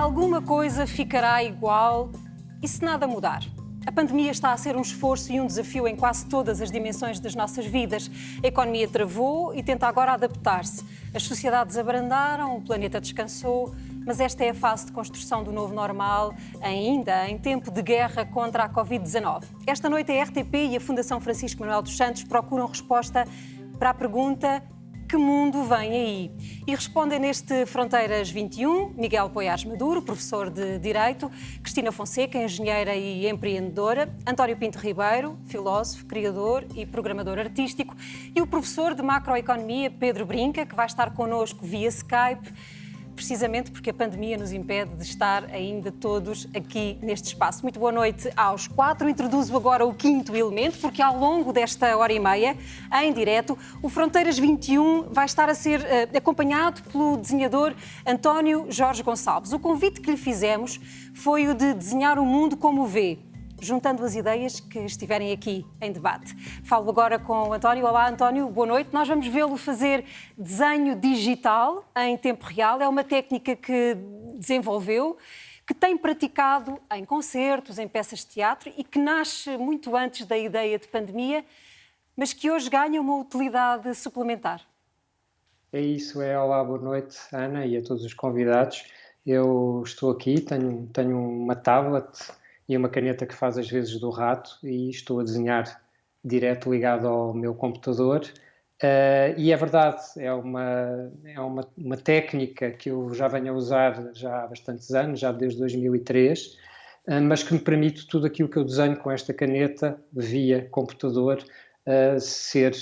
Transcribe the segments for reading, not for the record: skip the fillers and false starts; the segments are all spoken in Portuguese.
alguma coisa ficará igual e se nada mudar? A pandemia está a ser um esforço e um desafio em quase todas as dimensões das nossas vidas. A economia travou e tenta agora adaptar-se. As sociedades abrandaram, o planeta descansou, mas esta é a fase de construção do novo normal, ainda em tempo de guerra contra a Covid-19. Esta noite a RTP e a Fundação Francisco Manuel dos Santos procuram resposta para a pergunta: que mundo vem aí? E respondem neste Fronteiras 21, Miguel Poiares Maduro, professor de Direito, Cristina Fonseca, engenheira e empreendedora, António Pinto Ribeiro, filósofo, criador e programador artístico, e o professor de Macroeconomia, Pedro Brinca, que vai estar connosco via Skype, precisamente porque a pandemia nos impede de estar ainda todos aqui neste espaço. Muito boa noite aos quatro. Introduzo agora o quinto elemento, porque ao longo desta hora e meia, em direto, o Fronteiras 21 vai estar a ser acompanhado pelo desenhador António Jorge Gonçalves. O convite que lhe fizemos foi o de desenhar o mundo como o vê, juntando as ideias que estiverem aqui em debate. Falo agora com o António. Olá, António, boa noite. Nós vamos vê-lo fazer desenho digital em tempo real. É uma técnica que desenvolveu, que tem praticado em concertos, em peças de teatro e que nasce muito antes da ideia de pandemia, mas que hoje ganha uma utilidade suplementar. É isso, olá, boa noite, Ana, e a todos os convidados. Eu estou aqui, tenho uma tablet e uma caneta que faz às vezes do rato e estou a desenhar direto ligado ao meu computador. E é verdade, é uma técnica que eu já venho a usar já há bastantes anos, já desde 2003, mas que me permite tudo aquilo que eu desenho com esta caneta via computador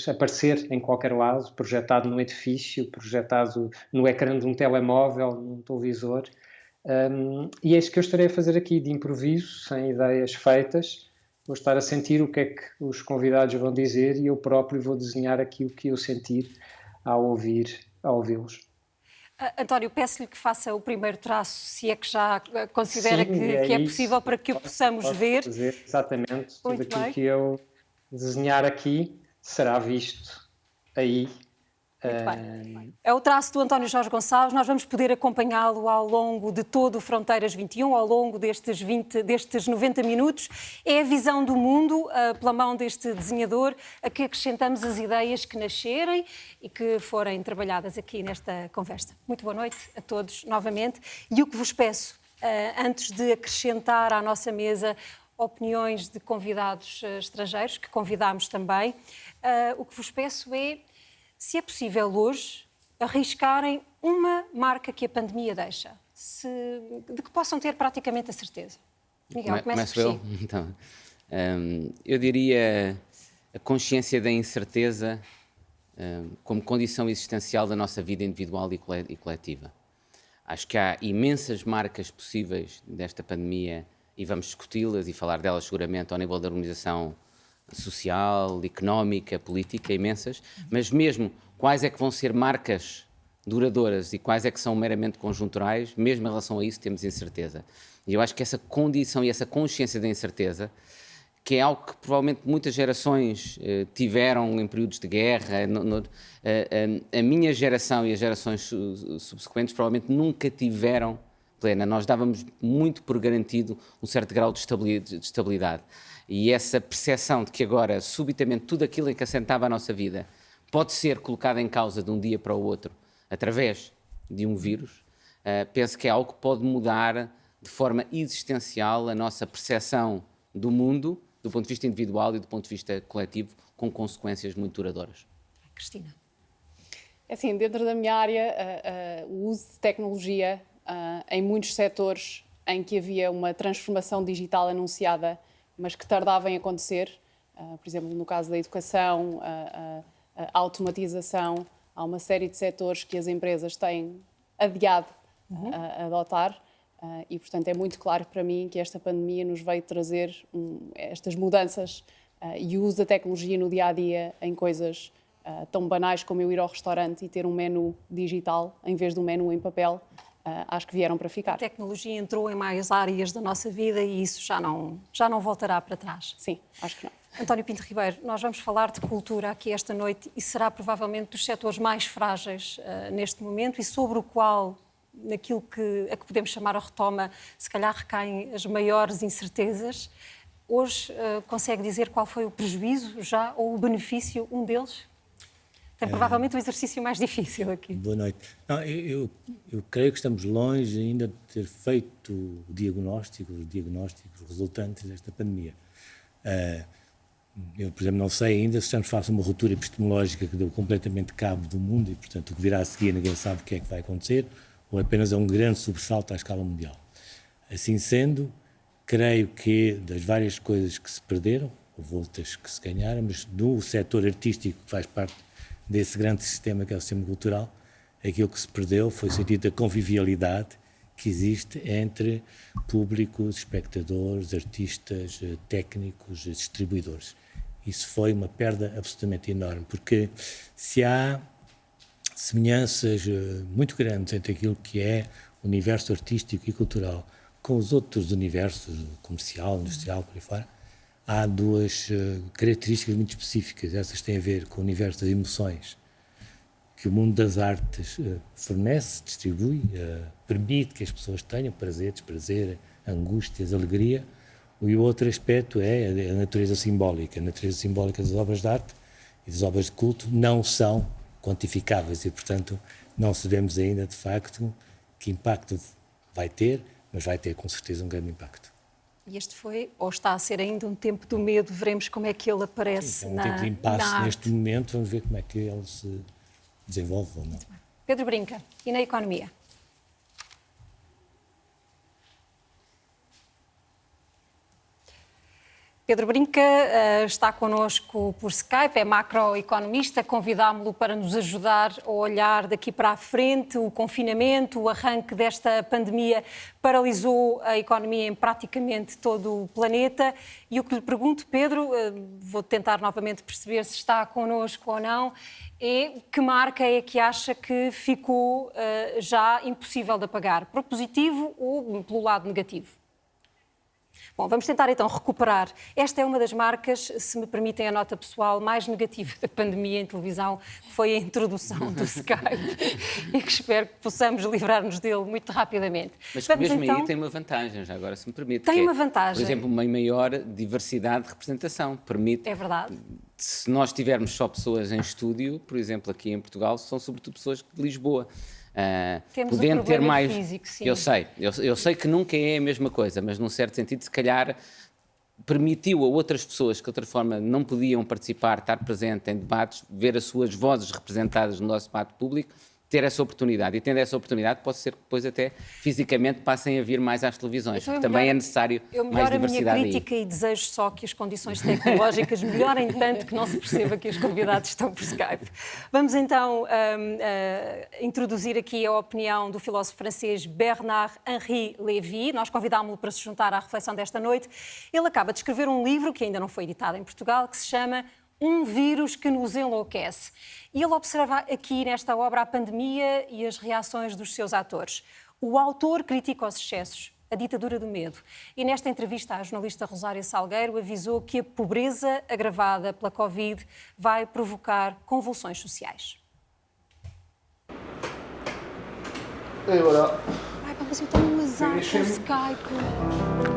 aparecer em qualquer lado, projetado num edifício, projetado no ecrã de um telemóvel, num televisor. E é isso que eu estarei a fazer aqui, de improviso, sem ideias feitas. Vou estar a sentir o que é que os convidados vão dizer e eu próprio vou desenhar aqui o que eu sentir ao ouvi-los. António, peço-lhe que faça o primeiro traço, se é que já considera Sim, que é possível, para que o possamos ver. Fazer exatamente tudo Muito aquilo bem. que eu desenhar aqui será visto aí. Muito bem. É o traço do António Jorge Gonçalves. Nós vamos poder acompanhá-lo ao longo de todo o Fronteiras 21, ao longo destes 90 minutos. É a visão do mundo, pela mão deste desenhador, a que acrescentamos as ideias que nascerem e que forem trabalhadas aqui nesta conversa. Muito boa noite a todos novamente. E o que vos peço, antes de acrescentar à nossa mesa opiniões de convidados estrangeiros, que convidámos também, o que vos peço é, se é possível hoje, arriscarem uma marca que a pandemia deixa, de que possam ter praticamente a certeza. Miguel, começo por si. Então, eu diria a consciência da incerteza como condição existencial da nossa vida individual e coletiva. Acho que há imensas marcas possíveis desta pandemia e vamos discuti-las e falar delas seguramente ao nível da organização social, económica, política, imensas, mas mesmo quais é que vão ser marcas duradouras e quais é que são meramente conjunturais, mesmo em relação a isso temos incerteza. E eu acho que essa condição e essa consciência da incerteza, que é algo que provavelmente muitas gerações tiveram em períodos de guerra, a minha geração e as gerações subsequentes provavelmente nunca tiveram plena. Nós dávamos muito por garantido um certo grau de estabilidade. E essa percepção de que agora, subitamente, tudo aquilo em que assentava a nossa vida pode ser colocado em causa de um dia para o outro através de um vírus, penso que é algo que pode mudar de forma existencial a nossa percepção do mundo, do ponto de vista individual e do ponto de vista coletivo, com consequências muito duradouras. Cristina. É assim, dentro da minha área, o uso de tecnologia em muitos setores em que havia uma transformação digital anunciada, mas que tardava em acontecer, por exemplo, no caso da educação, a automatização, há uma série de setores que as empresas têm adiado a adotar e, portanto, é muito claro para mim que esta pandemia nos veio trazer estas mudanças e o uso da tecnologia no dia-a-dia em coisas tão banais como eu ir ao restaurante e ter um menu digital em vez de um menu em papel. Acho que vieram para ficar. A tecnologia entrou em mais áreas da nossa vida e isso já não voltará para trás. Sim, acho que não. António Pinto Ribeiro, nós vamos falar de cultura aqui esta noite e será provavelmente dos setores mais frágeis neste momento e sobre o qual naquilo a que podemos chamar a retoma, se calhar recaem as maiores incertezas. Hoje consegue dizer qual foi o prejuízo já ou o benefício, um deles? Tem provavelmente o exercício mais difícil aqui. Boa noite. Não, eu creio que estamos longe ainda de ter feito os diagnósticos resultantes desta pandemia. Eu, por exemplo, não sei ainda se estamos face a uma ruptura epistemológica que deu completamente cabo do mundo e, portanto, o que virá a seguir ninguém sabe o que é que vai acontecer, ou apenas é um grande sobressalto à escala mundial. Assim sendo, creio que das várias coisas que se perderam, houve outras que se ganharam, mas no setor artístico que faz parte desse grande sistema que é o sistema cultural, aquilo que se perdeu foi o sentido da convivialidade que existe entre públicos, espectadores, artistas, técnicos, distribuidores. Isso foi uma perda absolutamente enorme, porque se há semelhanças muito grandes entre aquilo que é o universo artístico e cultural com os outros universos, comercial, industrial, por aí fora, há duas características muito específicas. Essas têm a ver com o universo das emoções, que o mundo das artes fornece, distribui, permite que as pessoas tenham prazer, desprazer, angústias, alegria. E o outro aspecto é a natureza simbólica. A natureza simbólica das obras de arte e das obras de culto não são quantificáveis e, portanto, não sabemos ainda, de facto, que impacto vai ter, mas vai ter, com certeza, um grande impacto. E este foi, ou está a ser ainda, um tempo do medo. Veremos como é que ele aparece na arte. É um tempo de impasse neste momento. Vamos ver como é que ele se desenvolve ou não. Pedro Brinca, e na economia? Pedro Brinca está connosco por Skype, é macroeconomista. Convidámo-lo para nos ajudar a olhar daqui para a frente. O confinamento, o arranque desta pandemia paralisou a economia em praticamente todo o planeta. E o que lhe pergunto, Pedro, vou tentar novamente perceber se está connosco ou não, é que marca é que acha que ficou já impossível de apagar? Pelo positivo ou pelo lado negativo? Bom, vamos tentar então recuperar. Esta é uma das marcas, se me permitem a nota pessoal, mais negativa da pandemia em televisão, que foi a introdução do Skype e que espero que possamos livrar-nos dele muito rapidamente. Mas vamos, mesmo então... aí tem uma vantagem, já agora, se me permite. Tem uma vantagem. Por exemplo, uma maior diversidade de representação. Permite... É verdade. Se nós tivermos só pessoas em estúdio, por exemplo, aqui em Portugal, são sobretudo pessoas de Lisboa. Temos podendo um ter mais físico, sim. eu sei que nunca é a mesma coisa, mas num certo sentido, se calhar permitiu a outras pessoas que de outra forma não podiam participar, estar presente em debates, ver as suas vozes representadas no nosso debate público, ter essa oportunidade. E tendo essa oportunidade, pode ser que depois até fisicamente passem a vir mais às televisões. Então, também é necessário mais diversidade aí. Eu melhoro a minha crítica e desejo só que as condições tecnológicas melhorem tanto que não se perceba que os convidados estão por Skype. Vamos então introduzir aqui a opinião do filósofo francês Bernard-Henri Lévy. Nós convidámo-lo para se juntar à reflexão desta noite. Ele acaba de escrever um livro que ainda não foi editado em Portugal, que se chama Um Vírus que nos Enlouquece. E ele observa aqui nesta obra a pandemia e as reações dos seus atores. O autor critica os excessos, a ditadura do medo. E nesta entrevista, a jornalista Rosária Salgueiro avisou que a pobreza agravada pela Covid vai provocar convulsões sociais. E voilà. Ai, mas eu tenho um azar com o Skype.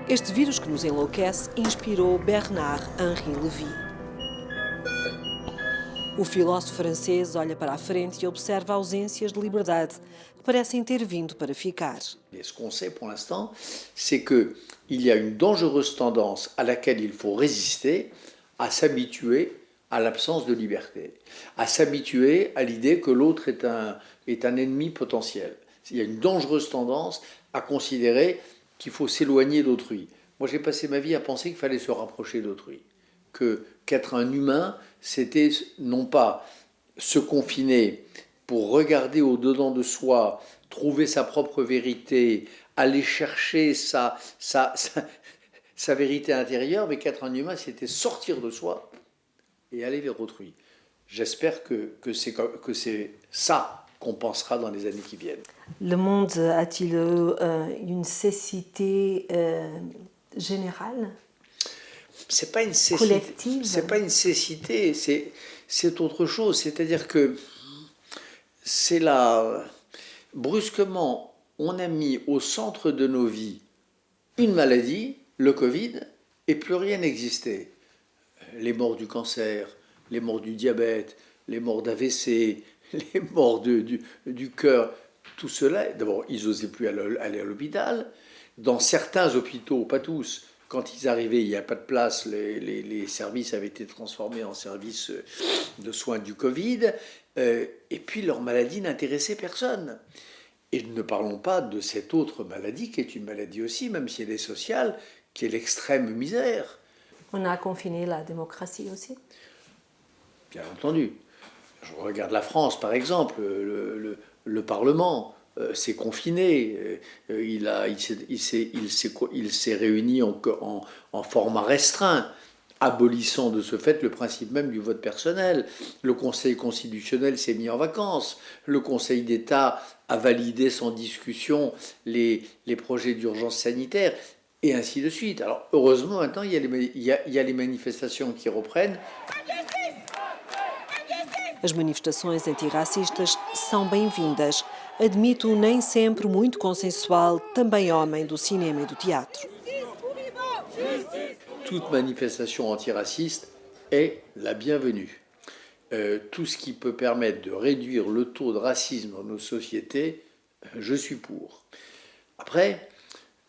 Este vírus que nos enlouquece inspirou Bernard-Henri Lévy. O filósofo francês olha para a frente e observa ausências de liberdade que parecem ter vindo para ficar. Ce qu'on sait pour l'instant, c'est qu'il y a une dangereuse tendance à laquelle il faut résister, à s'habituer à l'absence de liberté, à s'habituer à l'idée que l'autre est un ennemi potentiel. Il y a une dangereuse tendance à considérer qu'il faut s'éloigner d'autrui. Moi, j'ai passé ma vie à penser qu'il fallait se rapprocher d'autrui. Qu'être un humain, c'était non pas se confiner pour regarder au-dedans de soi, trouver sa propre vérité, aller chercher sa vérité intérieure, mais qu'être un humain, c'était sortir de soi et aller vers autrui. J'espère que c'est ça qu'on pensera dans les années qui viennent. Le monde a-t-il une cécité générale? C'est pas une cécité. Collective. C'est pas une cécité, c'est autre chose. C'est-à-dire que c'est là, brusquement, on a mis au centre de nos vies une maladie, le Covid, et plus rien n'existait. Les morts du cancer, les morts du diabète, les morts d'AVC, les morts du cœur, tout cela, d'abord, ils n'osaient plus aller à l'hôpital. Dans certains hôpitaux, pas tous, quand ils arrivaient, il n'y a pas de place, les services avaient été transformés en services de soins du Covid, et puis leur maladie n'intéressait personne. Et ne parlons pas de cette autre maladie, qui est une maladie aussi, même si elle est sociale, qui est l'extrême misère. On a confiné la démocratie aussi? Bien entendu. Je regarde la France, par exemple, le Parlement s'est confiné, il s'est réuni en format restreint, abolissant de ce fait le principe même du vote personnel. Le Conseil constitutionnel s'est mis en vacances, le Conseil d'État a validé sans discussion les projets d'urgence sanitaire, et ainsi de suite. Alors heureusement, maintenant, il y a les manifestations qui reprennent. As manifestações antirracistas são bem-vindas. Admite o nem sempre muito consensual também homem do cinema e do teatro. Toute manifestation antiraciste est la bienvenue. Tout ce qui peut permettre de réduire le taux de racisme dans nos sociétés, je suis pour. Après,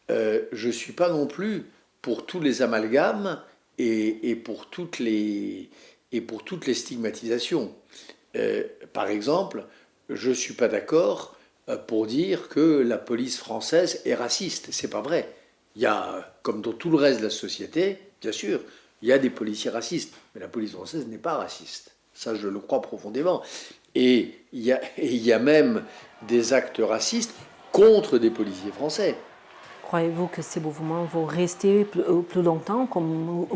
je ne suis pas non plus pour tous les amalgames et pour toutes les stigmatisations. Par exemple, je ne suis pas d'accord pour dire que la police française est raciste. C'est pas vrai. Il y a, comme dans tout le reste de la société, bien sûr, il y a des policiers racistes, mais la police française n'est pas raciste. Ça, je le crois profondément. Et il y a même des actes racistes contre des policiers français. Croyez-vous que ces mouvements vont rester plus longtemps, comme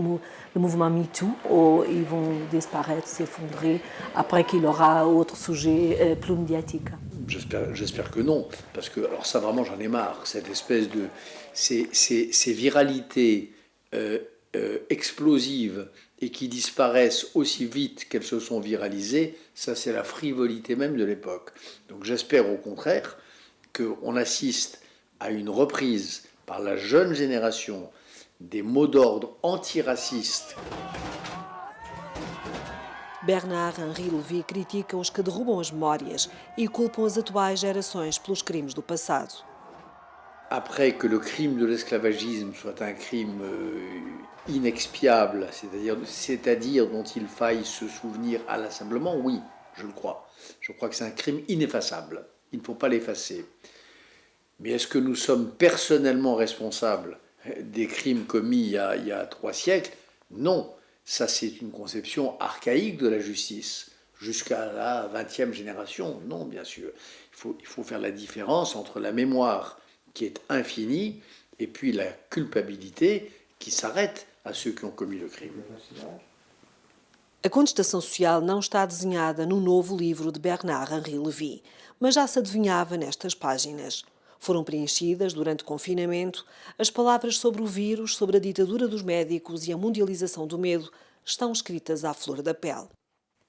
le mouvement MeToo, ou ils vont disparaître, s'effondrer, après qu'il aura autre sujet plus médiatique? J'espère que non, parce que, alors ça vraiment j'en ai marre, cette espèce de... Ces viralités explosives et qui disparaissent aussi vite qu'elles se sont viralisées, ça c'est la frivolité même de l'époque. Donc j'espère au contraire qu'on assiste à une reprise par la jeune génération des mots d'ordre antiracistes. Bernard-Henri Lévy critica os que derrubam as memórias e culpam as atuais gerações pelos crimes do passado. Après que le crime de l'esclavagisme soit un crime inexpiable, c'est-à-dire dont il faille se souvenir inlassablement, oui, je le crois. Je crois que c'est un crime ineffaçable. Il ne faut pas l'effacer. Mais est-ce que nous sommes personnellement responsables des crimes commis il y a 3 siècles? Non. Ça, c'est une conception archaïque de la justice. Jusqu'à la 20e génération, non, bien sûr. Il faut faire la différence entre la mémoire qui est infinie et puis la culpabilité qui s'arrête à ceux qui ont commis le crime. A contestação social não está desenhada no novo livro de Bernard-Henri Lévy, mas já se adivinhava nestas páginas. Foram preenchidas, durante o confinamento, as palavras sobre o vírus, sobre a ditadura dos médicos e a mundialização do medo estão escritas à flor da pele.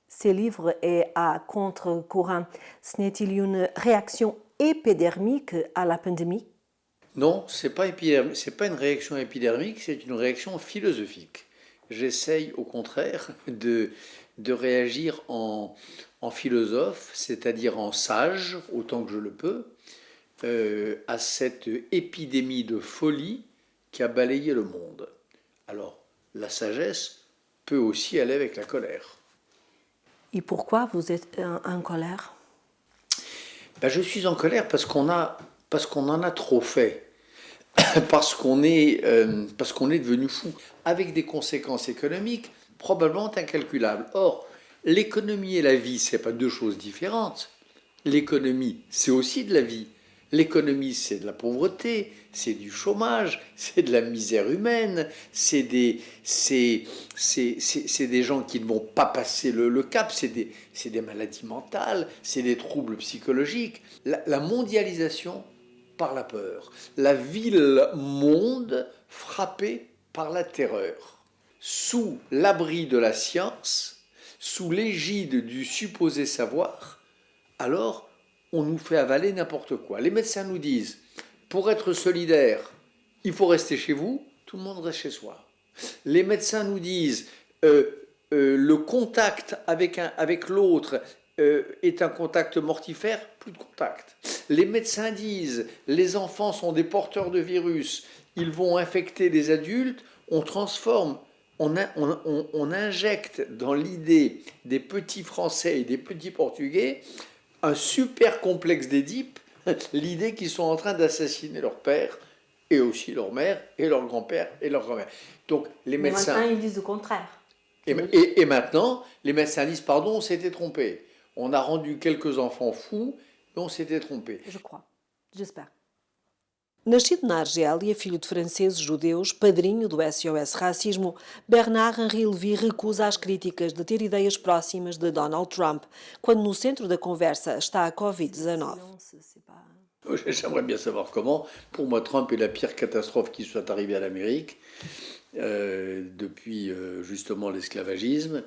Ce livre est à contre-courant. Ce n'est-il une réaction épidermique à la pandémie? Non, c'est pas une réaction épidermique, c'est une réaction philosophique. J'essaye au contraire de réagir en philosophe, c'est-à-dire en sage, autant que je le peux, à cette épidémie de folie qui a balayé le monde. Alors, la sagesse peut aussi aller avec la colère. Et pourquoi vous êtes en colère? Je suis en colère parce qu'on en a trop fait, parce qu'on est devenu fou, avec des conséquences économiques probablement incalculables. Or, l'économie et la vie, c'est pas deux choses différentes. L'économie, c'est aussi de la vie. L'économie, c'est de la pauvreté, c'est du chômage, c'est de la misère humaine, c'est des gens qui ne vont pas passer le cap, c'est des maladies mentales, c'est des troubles psychologiques. La mondialisation par la peur, la ville-monde frappée par la terreur. Sous l'abri de la science, sous l'égide du supposé savoir, alors on nous fait avaler n'importe quoi. Les médecins nous disent, pour être solidaire, il faut rester chez vous, tout le monde reste chez soi. Les médecins nous disent, le contact avec l'autre est un contact mortifère, plus de contact. Les médecins disent, les enfants sont des porteurs de virus, ils vont infecter les adultes, on transforme, on injecte dans l'idée des petits Français et des petits Portugais un super complexe d'Édipe, l'idée qu'ils sont en train d'assassiner leur père et aussi leur mère et leur grand-père et leur grand-mère. Donc les médecins... Maintenant, ils disent le contraire. Et maintenant, les médecins disent, pardon, on s'était trompé. On a rendu quelques enfants fous, mais on s'était trompé. Je crois. J'espère. Nascido na Argélia, filho de franceses judeus, padrinho do SOS Racismo, Bernard-Henri Lévy recusa as críticas de ter ideias próximas de Donald Trump, quando no centro da conversa está a Covid-19. J'aimerais bien savoir comment. Pour moi, Trump est la pire catastrophe qui soit arrivée à l'Amérique, depuis justement l'esclavagisme,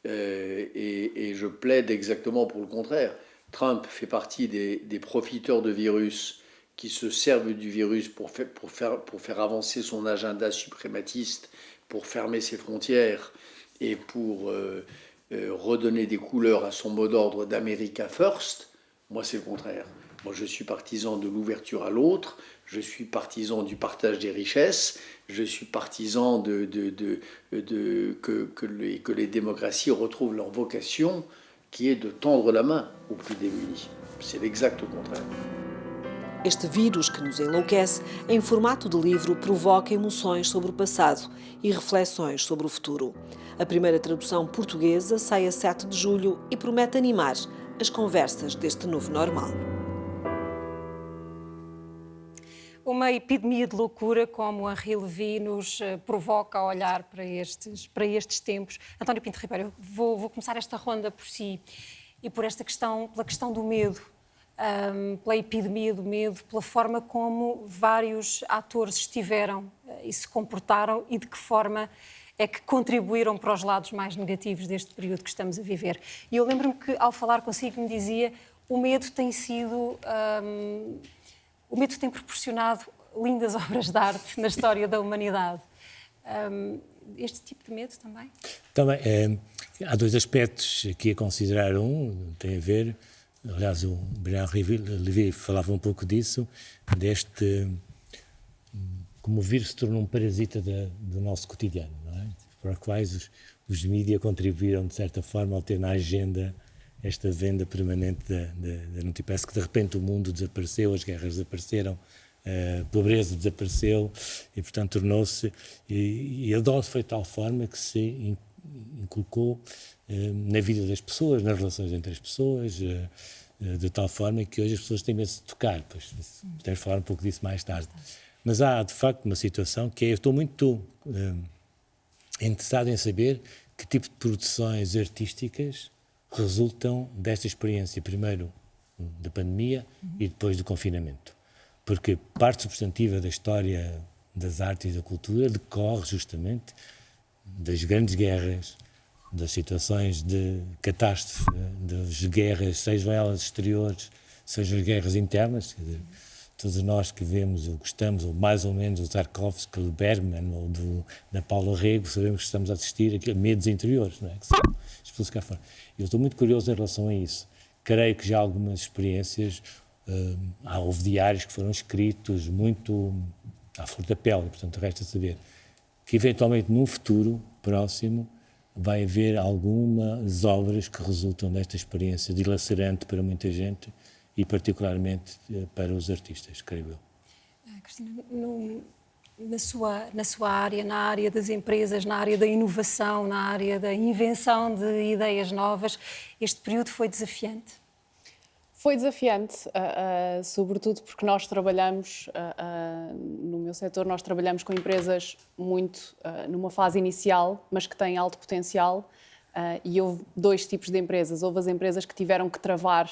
et je plaide exactement pour le contraire. Trump fait partie des profiteurs de virus qui se servent du virus pour faire avancer son agenda suprématiste, pour fermer ses frontières et pour redonner des couleurs à son mot d'ordre d'America First. Moi, c'est le contraire. Moi, je suis partisan de l'ouverture à l'autre, je suis partisan du partage des richesses, je suis partisan que les démocraties retrouvent leur vocation, qui est de tendre la main aux plus démunis. C'est l'exact contraire. Este vírus que nos enlouquece, em formato de livro, provoca emoções sobre o passado e reflexões sobre o futuro. A primeira tradução portuguesa sai a 7 de julho e promete animar as conversas deste novo normal. Uma epidemia de loucura como Henri Lévy nos provoca a olhar para estes tempos. António Pinto Ribeiro, vou começar esta ronda por si e por pela questão do medo. Pela epidemia do medo, pela forma como vários atores estiveram e se comportaram e de que forma é que contribuíram para os lados mais negativos deste período que estamos a viver. E eu lembro-me que, ao falar consigo, me dizia o medo tem sido... o medo tem proporcionado lindas obras de arte na história da humanidade. Este tipo de medo também? Também. Há dois aspectos aqui a considerar. Tem a ver... Aliás, o Bernard-Henri Lévy falava um pouco disso, como o vírus se tornou um parasita do nosso cotidiano, não é? Para quais os mídias contribuíram, de certa forma, ao ter na agenda esta venda permanente da notícia. Parece que, de repente, o mundo desapareceu, as guerras desapareceram, a pobreza desapareceu e, portanto, tornou-se... E a dose foi de tal forma que se inculcou na vida das pessoas, nas relações entre as pessoas, de tal forma que hoje as pessoas têm medo de tocar. Pois, podemos falar um pouco disso mais tarde. Mas há, de facto, uma situação que eu estou muito interessado em saber que tipo de produções artísticas resultam desta experiência, primeiro da pandemia e depois do confinamento. Porque parte substantiva da história das artes e da cultura decorre justamente das grandes guerras, das situações de catástrofe, das guerras, sejam elas exteriores, sejam as guerras internas. Quer dizer, todos nós que vemos ou gostamos, ou mais ou menos, do Tarkovsky, do Bergman ou da Paula Rego, sabemos que estamos a assistir a medos interiores, não é? Que são expulsos cá fora. Eu estou muito curioso em relação a isso. Creio que já há algumas experiências, houve diários que foram escritos muito à flor da pele, portanto, resta saber que eventualmente num futuro próximo vai haver algumas obras que resultam desta experiência dilacerante para muita gente e particularmente para os artistas, creio eu. Cristina, na sua área, na área das empresas, na área da inovação, na área da invenção de ideias novas, este período foi desafiante? Foi desafiante, sobretudo porque nós trabalhamos, no meu setor, nós trabalhamos com empresas muito numa fase inicial, mas que têm alto potencial, e houve dois tipos de empresas. Houve as empresas que tiveram que travar,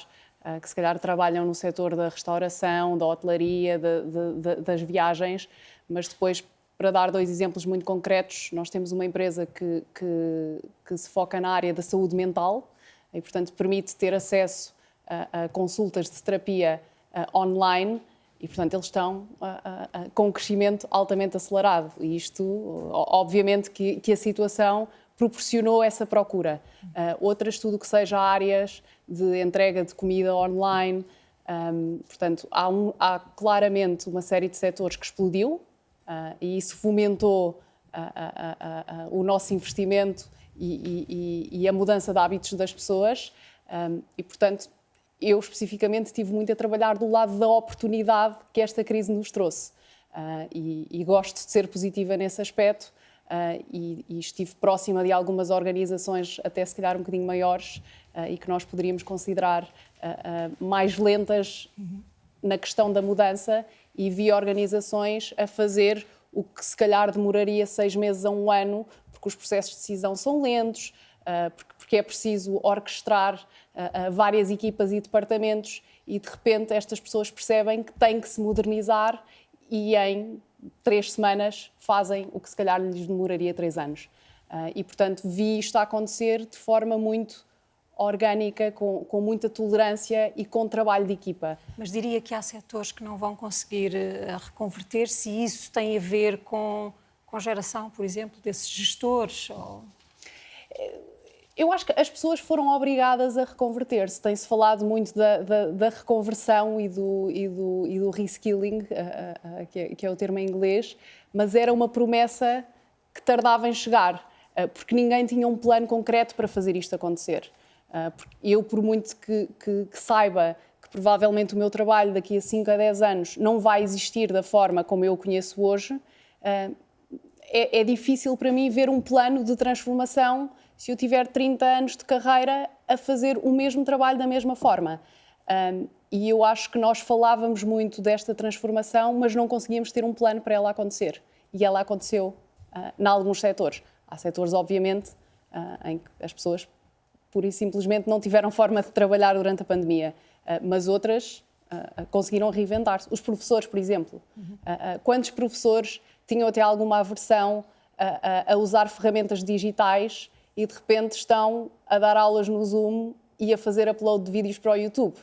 que se calhar trabalham no setor da restauração, da hotelaria, das viagens, mas depois, para dar dois exemplos muito concretos, nós temos uma empresa que se foca na área da saúde mental e, portanto, permite ter acesso a consultas de terapia online e, portanto, eles estão com um crescimento altamente acelerado. E isto, obviamente, que a situação proporcionou essa procura. Outras, tudo que seja áreas de entrega de comida online. Portanto, há claramente uma série de setores que explodiu e isso fomentou o nosso investimento e a mudança de hábitos das pessoas. E, portanto, eu especificamente tive muito a trabalhar do lado da oportunidade que esta crise nos trouxe. E gosto de ser positiva nesse aspecto e estive próxima de algumas organizações, até se calhar um bocadinho maiores, e que nós poderíamos considerar mais lentas na questão da mudança, e vi organizações a fazer o que se calhar demoraria 6 meses a 1 ano, porque os processos de decisão são lentos, porque é preciso orquestrar várias equipas e departamentos e, de repente, estas pessoas percebem que têm que se modernizar e em 3 semanas fazem o que se calhar lhes demoraria 3 anos. E, portanto, vi isto a acontecer de forma muito orgânica, com muita tolerância e com trabalho de equipa. Mas diria que há setores que não vão conseguir reconverter-se e isso tem a ver com geração, por exemplo, desses gestores? Ou... Eu acho que as pessoas foram obrigadas a reconverter-se. Tem-se falado muito da reconversão e do reskilling, que é o termo em inglês, mas era uma promessa que tardava em chegar, porque ninguém tinha um plano concreto para fazer isto acontecer. Eu, por muito que saiba que provavelmente o meu trabalho daqui a 5 a 10 anos não vai existir da forma como eu o conheço hoje, é difícil para mim ver um plano de transformação se eu tiver 30 anos de carreira a fazer o mesmo trabalho da mesma forma. E eu acho que nós falávamos muito desta transformação, mas não conseguíamos ter um plano para ela acontecer. E ela aconteceu em alguns setores. Há setores, obviamente, em que as pessoas pura e simplesmente não tiveram forma de trabalhar durante a pandemia, mas outras conseguiram reinventar-se. Os professores, por exemplo. Quantos professores tinham até alguma aversão a usar ferramentas digitais e de repente estão a dar aulas no Zoom e a fazer upload de vídeos para o YouTube?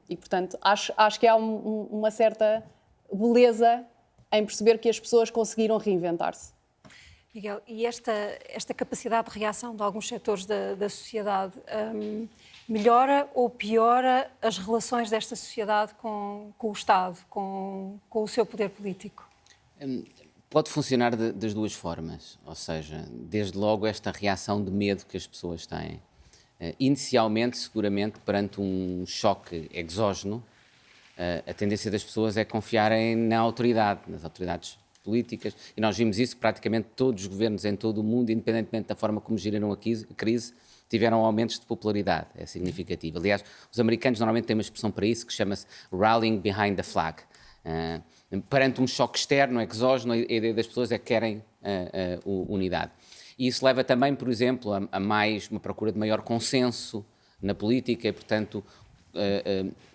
E, portanto, acho que há uma certa beleza em perceber que as pessoas conseguiram reinventar-se. Miguel, e esta capacidade de reação de alguns setores da sociedade melhora ou piora as relações desta sociedade com o Estado, com o seu poder político? Pode funcionar das duas formas, ou seja, desde logo esta reação de medo que as pessoas têm. Inicialmente, seguramente, perante um choque exógeno, a tendência das pessoas é confiarem na autoridade, nas autoridades políticas, e nós vimos isso praticamente todos os governos em todo o mundo, independentemente da forma como geriram a crise, tiveram aumentos de popularidade, é significativo. Aliás, os americanos normalmente têm uma expressão para isso que chama-se rallying behind the flag. Perante um choque externo, exógeno, a ideia das pessoas é que querem unidade. E isso leva também, por exemplo, a uma procura de maior consenso na política e, portanto,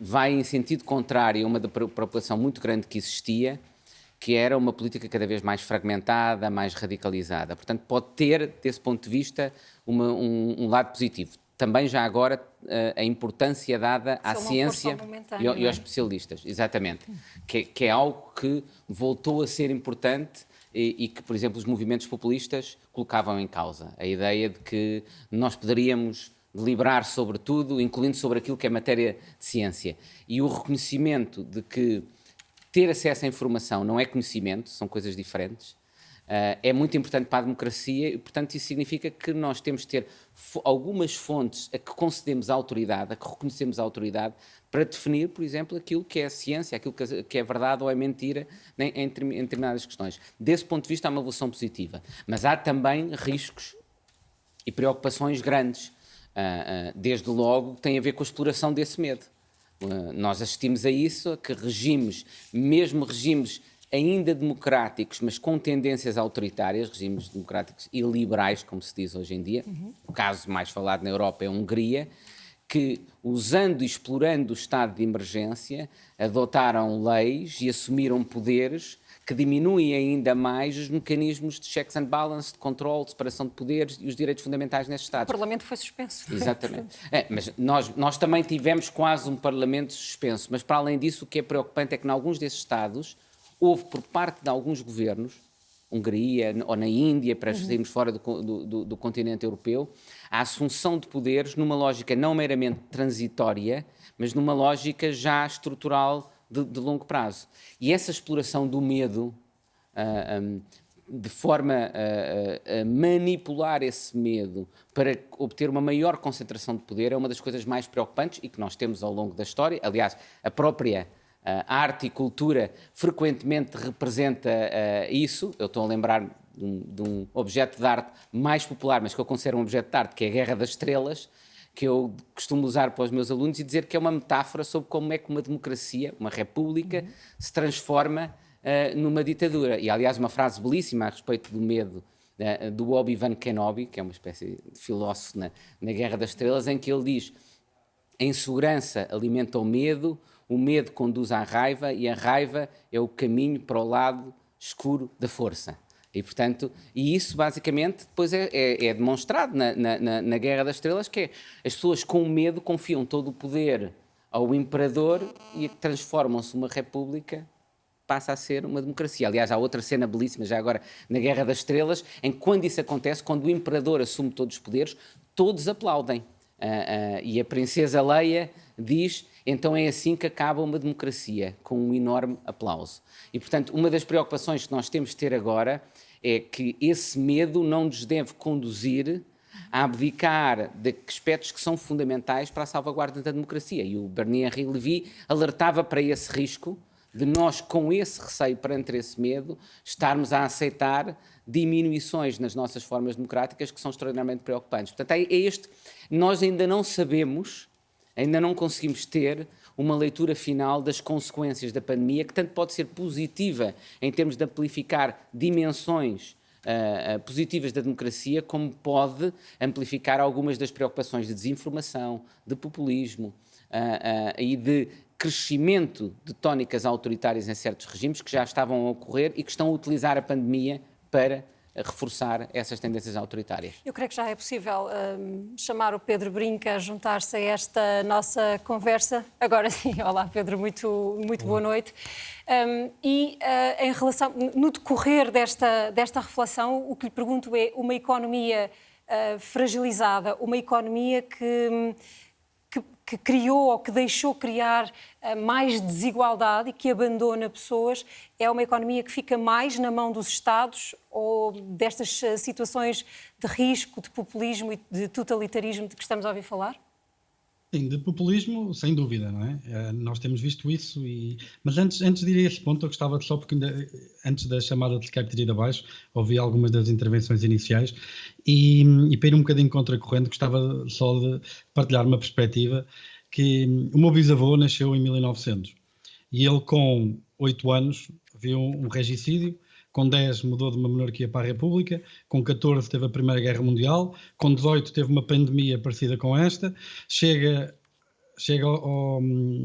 vai em sentido contrário a uma preocupação muito grande que existia, que era uma política cada vez mais fragmentada, mais radicalizada. Portanto, pode ter, desse ponto de vista, um lado positivo. Também, já agora, a importância dada à ciência e aos especialistas, exatamente, que é algo que voltou a ser importante e que, por exemplo, os movimentos populistas colocavam em causa. A ideia de que nós poderíamos deliberar sobre tudo, incluindo sobre aquilo que é matéria de ciência. E o reconhecimento de que ter acesso à informação não é conhecimento, são coisas diferentes, é muito importante para a democracia e, portanto, isso significa que nós temos de ter algumas fontes a que concedemos a autoridade, a que reconhecemos a autoridade, para definir, por exemplo, aquilo que é a ciência, aquilo que é verdade ou é mentira em determinadas questões. Desse ponto de vista, há uma evolução positiva. Mas há também riscos e preocupações grandes. desde logo, tem a ver com a exploração desse medo. Nós assistimos a isso, a que regimes, mesmo regimes ainda democráticos, mas com tendências autoritárias, regimes democráticos e liberais, como se diz hoje em dia, o caso mais falado na Europa é a Hungria, que, usando e explorando o estado de emergência, adotaram leis e assumiram poderes que diminuem ainda mais os mecanismos de checks and balance, de controle, de separação de poderes e os direitos fundamentais nestes Estados. O Parlamento foi suspenso. Exatamente. Mas nós também tivemos quase um Parlamento suspenso, mas para além disso o que é preocupante é que em alguns desses Estados houve por parte de alguns governos, Hungria ou na Índia, para irmos fora do continente europeu, a assunção de poderes numa lógica não meramente transitória, mas numa lógica já estrutural de longo prazo. E essa exploração do medo, de forma a manipular esse medo para obter uma maior concentração de poder, é uma das coisas mais preocupantes e que nós temos ao longo da história. Aliás, a própria arte e cultura frequentemente representa isso. Eu estou a lembrar de um objeto de arte mais popular, mas que eu considero um objeto de arte, que é a Guerra das Estrelas, que eu costumo usar para os meus alunos e dizer que é uma metáfora sobre como é que uma democracia, uma república, se transforma numa ditadura. E, aliás, uma frase belíssima a respeito do medo do Obi-Wan Kenobi, que é uma espécie de filósofo na Guerra das Estrelas, em que ele diz: a insegurança alimenta o medo conduz à raiva e a raiva é o caminho para o lado escuro da força. E, portanto, isso basicamente depois é demonstrado na Guerra das Estrelas, que é as pessoas com medo confiam todo o poder ao imperador e transformam-se numa república, passa a ser uma democracia. Aliás, há outra cena belíssima já agora na Guerra das Estrelas, em que quando isso acontece, quando o imperador assume todos os poderes, todos aplaudem. E a princesa Leia diz: então é assim que acaba uma democracia, com um enorme aplauso. E, portanto, uma das preocupações que nós temos de ter agora é que esse medo não nos deve conduzir a abdicar de aspectos que são fundamentais para a salvaguarda da democracia. E o Bernie-Henri Lévy alertava para esse risco de nós, com esse receio perante esse medo, estarmos a aceitar diminuições nas nossas formas democráticas que são extraordinariamente preocupantes. Portanto, nós ainda não sabemos, ainda não conseguimos ter uma leitura final das consequências da pandemia, que tanto pode ser positiva em termos de amplificar dimensões positivas da democracia, como pode amplificar algumas das preocupações de desinformação, de populismo e de crescimento de tónicas autoritárias em certos regimes que já estavam a ocorrer e que estão a utilizar a pandemia para reforçar essas tendências autoritárias. Eu creio que já é possível chamar o Pedro Brinca a juntar-se a esta nossa conversa. Agora sim, olá Pedro, muito boa noite. Em relação, no decorrer desta reflexão, o que lhe pergunto é: uma economia fragilizada, uma economia que criou ou que deixou criar mais desigualdade e que abandona pessoas, é uma economia que fica mais na mão dos Estados ou destas situações de risco, de populismo e de totalitarismo de que estamos a ouvir falar? Sim, de populismo, sem dúvida, não é? Nós temos visto isso, mas antes de ir a esse ponto, eu gostava de só, porque antes da chamada de Skype ter ido abaixo, ouvi algumas das intervenções iniciais e para ir um bocadinho contra-corrente, gostava só de partilhar uma perspectiva que o meu bisavô nasceu em 1900 e ele com 8 anos viu um regicídio, com 10 mudou de uma monarquia para a República, com 14 teve a Primeira Guerra Mundial, com 18 teve uma pandemia parecida com esta,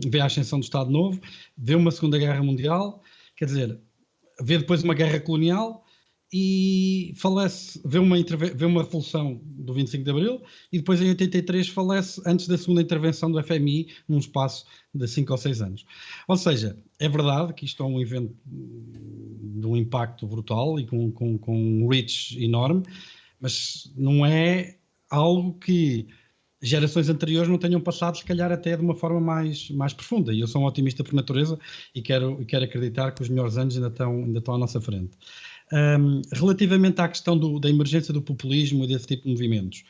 vê a ascensão do Estado Novo, vê uma Segunda Guerra Mundial, quer dizer, vê depois uma guerra colonial e falece, vê uma revolução do 25 de Abril e depois em 83 falece antes da segunda intervenção do FMI num espaço de 5 ou 6 anos. Ou seja, é verdade que isto é um evento de um impacto brutal e com um reach enorme, mas não é algo que gerações anteriores não tenham passado, se calhar até de uma forma mais profunda. E eu sou um otimista por natureza e quero acreditar que os melhores anos ainda estão à nossa frente. Relativamente à questão da emergência do populismo e desse tipo de movimentos,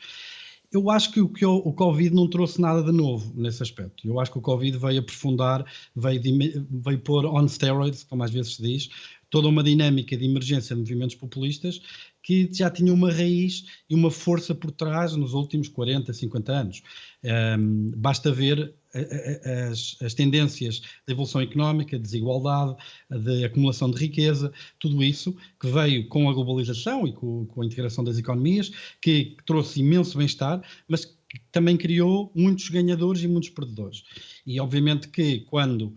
eu acho que o Covid não trouxe nada de novo nesse aspecto. Eu acho que o Covid veio aprofundar, veio pôr on steroids, como às vezes se diz, toda uma dinâmica de emergência de movimentos populistas que já tinha uma raiz e uma força por trás nos últimos 40, 50 anos. Basta ver as tendências de evolução económica, de desigualdade, de acumulação de riqueza, tudo isso que veio com a globalização e com a integração das economias, que trouxe imenso bem-estar, mas que também criou muitos ganhadores e muitos perdedores. E obviamente que quando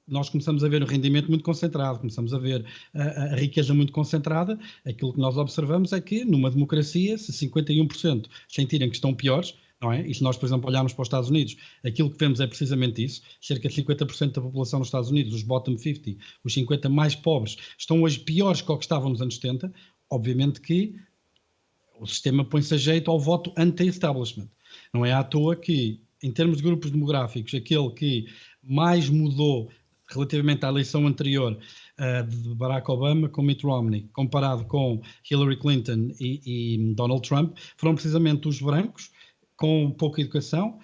nós começamos a ver o rendimento muito concentrado, começamos a ver a riqueza muito concentrada, aquilo que nós observamos é que numa democracia, se 51% sentirem que estão piores, não é? E se nós, por exemplo, olharmos para os Estados Unidos, aquilo que vemos é precisamente isso. Cerca de 50% da população nos Estados Unidos, os bottom 50, os 50 mais pobres, estão hoje piores que o que estavam nos anos 70. Obviamente que o sistema põe-se a jeito ao voto anti-establishment. Não é à toa que, em termos de grupos demográficos, aquele que mais mudou relativamente à eleição anterior de Barack Obama com Mitt Romney, comparado com Hillary Clinton e Donald Trump, foram precisamente os brancos, com pouca educação,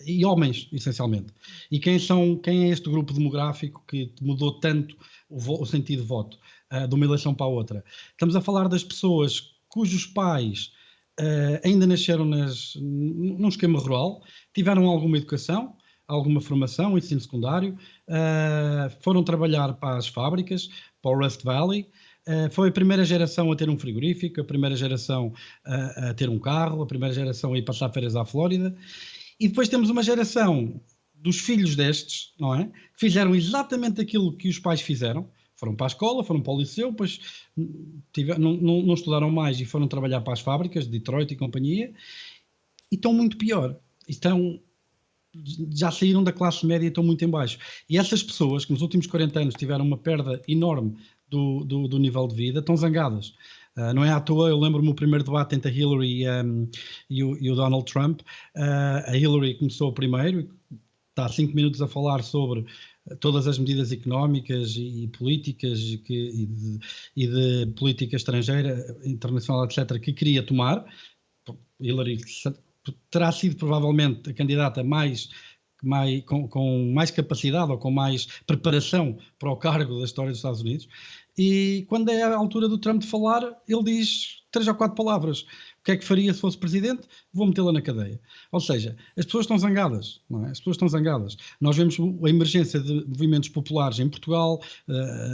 e homens, essencialmente. E quem é este grupo demográfico que mudou tanto o sentido de voto de uma eleição para a outra? Estamos a falar das pessoas cujos pais ainda nasceram num esquema rural, tiveram alguma educação, alguma formação, ensino secundário, foram trabalhar para as fábricas, para o Rust Valley. Foi a primeira geração a ter um frigorífico, a primeira geração a ter um carro, a primeira geração a ir passar férias à Flórida. E depois temos uma geração dos filhos destes, não é? Que fizeram exatamente aquilo que os pais fizeram. Foram para a escola, foram para o liceu, depois não estudaram mais e foram trabalhar para as fábricas de Detroit e companhia. E estão muito pior. Já saíram da classe média e estão muito em baixo. E essas pessoas que nos últimos 40 anos tiveram uma perda enorme do nível de vida, estão zangadas. Não é à toa, eu lembro-me o primeiro debate entre a Hillary e o Donald Trump. A Hillary começou primeiro, está há 5 minutos a falar sobre todas as medidas económicas e políticas e de política estrangeira, internacional, etc., que queria tomar. Hillary terá sido provavelmente a candidata com mais capacidade ou com mais preparação para o cargo da história dos Estados Unidos, e quando é a altura do Trump de falar, ele diz 3 ou 4 palavras. O que é que faria se fosse presidente? Vou metê-la na cadeia. Ou seja, as pessoas estão zangadas, não é? As pessoas estão zangadas. Nós vemos a emergência de movimentos populares em Portugal,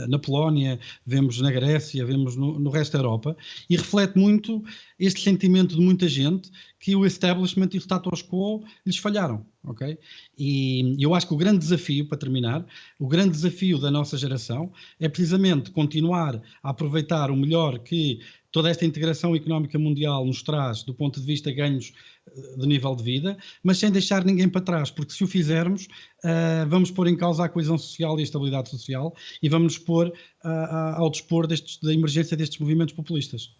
na Polónia, vemos na Grécia, vemos no resto da Europa, e reflete muito este sentimento de muita gente que o establishment e o status quo lhes falharam, ok? E eu acho que o grande desafio, para terminar, o grande desafio da nossa geração é precisamente continuar a aproveitar o melhor que toda esta integração económica mundial nos traz do ponto de vista de ganhos de nível de vida, mas sem deixar ninguém para trás, porque se o fizermos, vamos pôr em causa a coesão social e a estabilidade social e vamos nos pôr ao dispor da emergência destes movimentos populistas.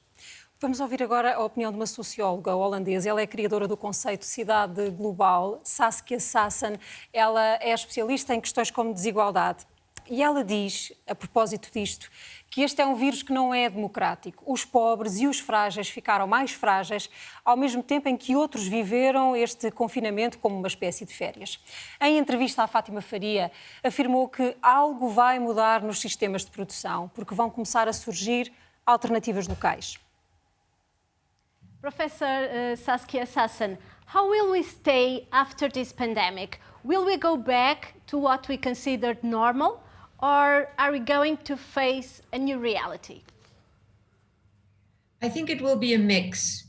Vamos ouvir agora a opinião de uma socióloga holandesa. Ela é criadora do conceito Cidade Global, Saskia Sassen. Ela é especialista em questões como desigualdade. E ela diz, a propósito disto, que este é um vírus que não é democrático. Os pobres e os frágeis ficaram mais frágeis, ao mesmo tempo em que outros viveram este confinamento como uma espécie de férias. Em entrevista à Fátima Faria, afirmou que algo vai mudar nos sistemas de produção, porque vão começar a surgir alternativas locais. Professor Saskia Sassen, how will we stay after this pandemic? Will we go back to what we considered normal? Or are we going to face a new reality? I think it will be a mix,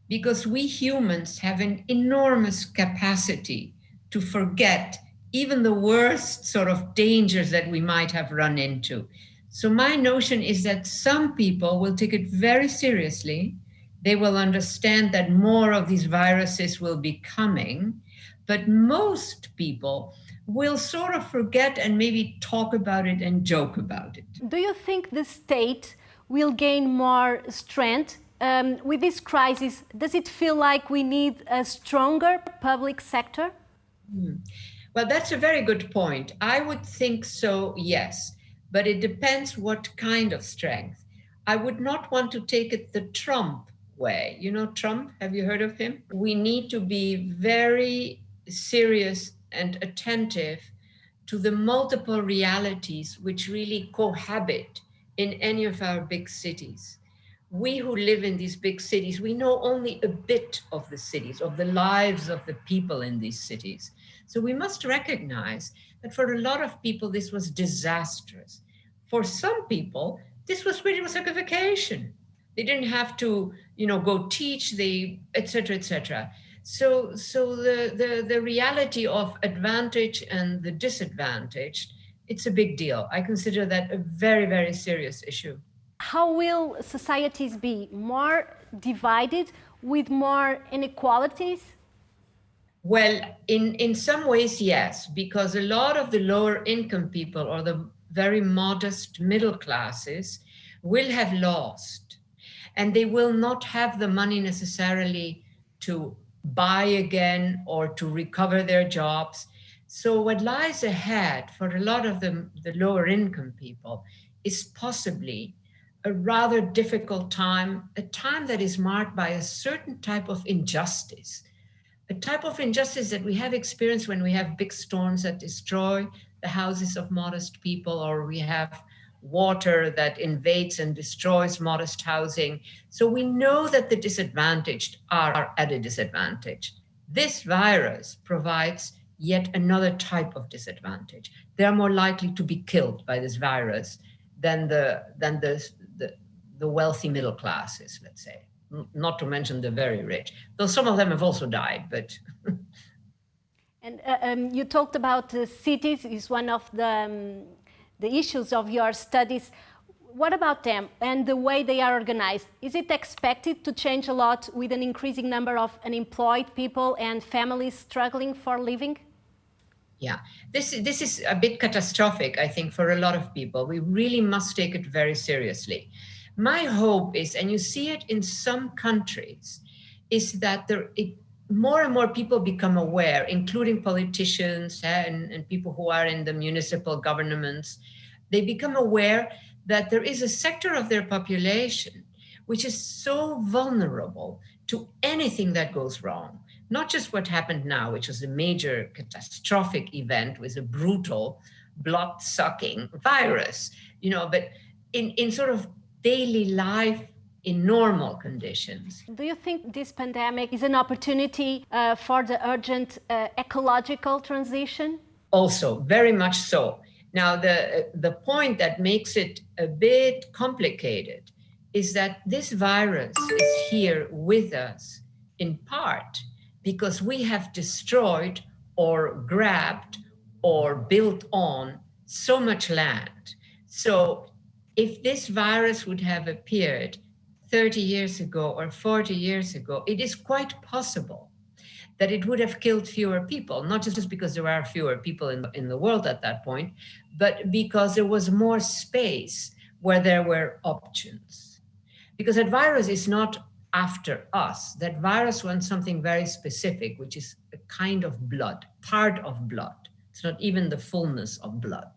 because we humans have an enormous capacity to forget even the worst sort of dangers that we might have run into. So my notion is that some people will take it very seriously. They will understand that more of these viruses will be coming, but most people will sort of forget and maybe talk about it and joke about it. Do you think the state will gain more strength with this crisis? Does it feel like we need a stronger public sector? Well, that's a very good point. I would think so, yes, but it depends what kind of strength. I would not want to take it the Trump way. You know Trump, have you heard of him? We need to be very serious and attentive to the multiple realities which really cohabit in any of our big cities. We who live in these big cities, we know only a bit of the cities, of the lives of the people in these cities. So we must recognize that for a lot of people, this was disastrous. For some people, this was really like a vacation. They didn't have to, go teach, et cetera, et cetera. So the reality of advantage and the disadvantaged, it's a big deal. I consider that a very, very serious issue. How will societies be more divided with more inequalities? Well, in some ways, yes, because a lot of the lower income people or the very modest middle classes will have lost, and they will not have the money necessarily to buy again or to recover their jobs. So what lies ahead for a lot of the lower income people is possibly a rather difficult time, a time that is marked by a certain type of injustice, a type of injustice that we have experienced when we have big storms that destroy the houses of modest people, or we have water that invades and destroys modest housing. So we know that the disadvantaged are at a disadvantage. This virus provides yet another type of disadvantage. They are more likely to be killed by this virus than the wealthy middle classes, let's say. Not to mention the very rich, though some of them have also died, but... And you talked about cities is one of the issues of your studies. What about them and the way they are organized? Is it expected to change a lot with an increasing number of unemployed people and families struggling for living? Yeah, this is a bit catastrophic, I think, for a lot of people. We really must take it very seriously. My hope is, and you see it in some countries, is that more and more people become aware, including politicians and people who are in the municipal governments. They become aware that there is a sector of their population which is so vulnerable to anything that goes wrong. Not just what happened now, which was a major catastrophic event with a brutal, blood-sucking virus, but in sort of daily life in normal conditions. Do you think this pandemic is an opportunity for the urgent ecological transition? Also, very much so. Now, the point that makes it a bit complicated is that this virus is here with us in part because we have destroyed or grabbed or built on so much land. So if this virus would have appeared 30 years ago or 40 years ago, it is quite possible that it would have killed fewer people, not just because there are fewer people in the world at that point, but because there was more space where there were options. Because that virus is not after us. That virus wants something very specific, which is a kind of blood, part of blood. It's not even the fullness of blood.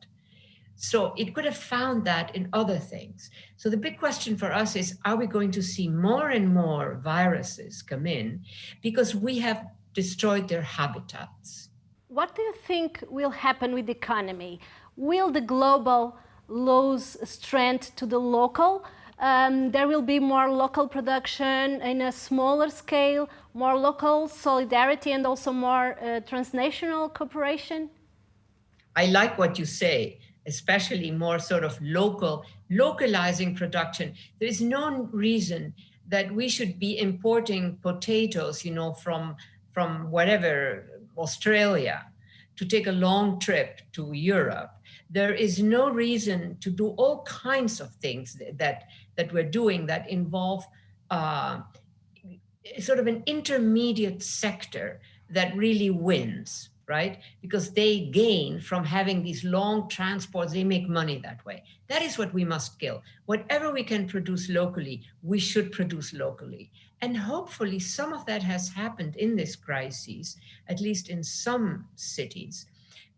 So it could have found that in other things. So the big question for us is, are we going to see more and more viruses come in because we have destroyed their habitats? What do you think will happen with the economy? Will the global lose strength to the local? There will be more local production in a smaller scale, more local solidarity, and also more transnational cooperation? I like what you say, especially more sort of localizing production. There is no reason that we should be importing potatoes, from whatever, Australia, to take a long trip to Europe. There is no reason to do all kinds of things that we're doing that involve sort of an intermediate sector that really wins, right? Because they gain from having these long transports, they make money that way. That is what we must kill. Whatever we can produce locally, we should produce locally. And hopefully some of that has happened in this crisis, at least in some cities,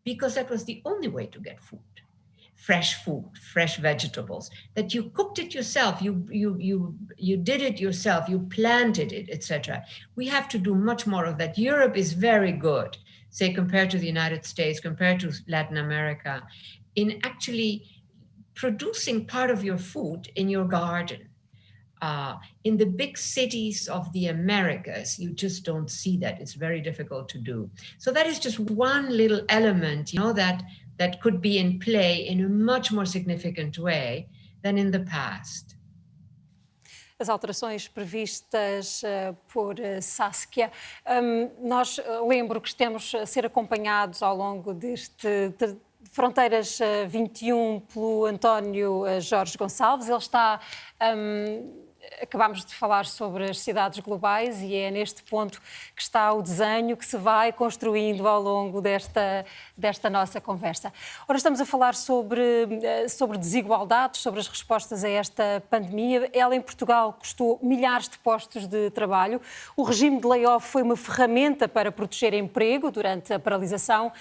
because that was the only way to get food, fresh vegetables, that you cooked it yourself, you did it yourself, you planted it, etc. We have to do much more of that. Europe is very good. say, compared to the United States, compared to Latin America, in actually producing part of your food in your garden. In the big cities of the Americas, you just don't see that. It's very difficult to do. So that is just one little element, that could be in play in a much more significant way than in the past. As alterações previstas por Saskia, nós lembro que estamos a ser acompanhados ao longo deste Fronteiras 21 pelo António Jorge Gonçalves. Ele está... Acabámos de falar sobre as cidades globais e é neste ponto que está o desenho que se vai construindo ao longo desta nossa conversa. Ora, estamos a falar sobre desigualdades, sobre as respostas a esta pandemia. Ela em Portugal custou milhares de postos de trabalho. O regime de layoff foi uma ferramenta para proteger emprego durante a paralisação.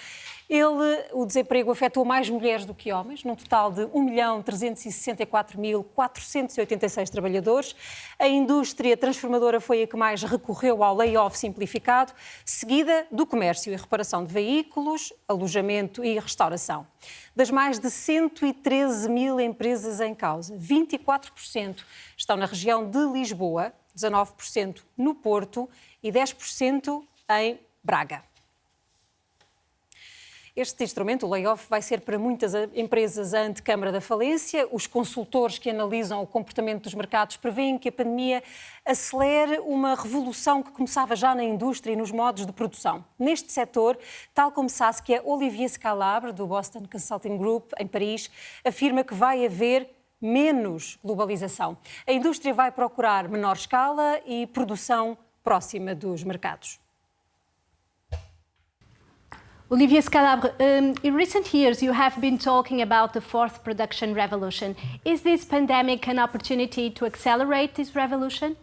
O desemprego afetou mais mulheres do que homens, num total de 1.364.486 trabalhadores. A indústria transformadora foi a que mais recorreu ao layoff simplificado, seguida do comércio e reparação de veículos, alojamento e restauração. Das mais de 113 mil empresas em causa, 24% estão na região de Lisboa, 19% no Porto e 10% em Braga. Este instrumento, o layoff, vai ser para muitas empresas a antecâmara da falência. Os consultores que analisam o comportamento dos mercados prevêem que a pandemia acelere uma revolução que começava já na indústria e nos modos de produção. Neste setor, tal como Saskia, Olivier Scalabre, do Boston Consulting Group, em Paris, afirma que vai haver menos globalização. A indústria vai procurar menor escala e produção próxima dos mercados. Olivier Scalabre, in recent years you have been talking about the fourth production revolution. Is this pandemic an opportunity to accelerate this revolution?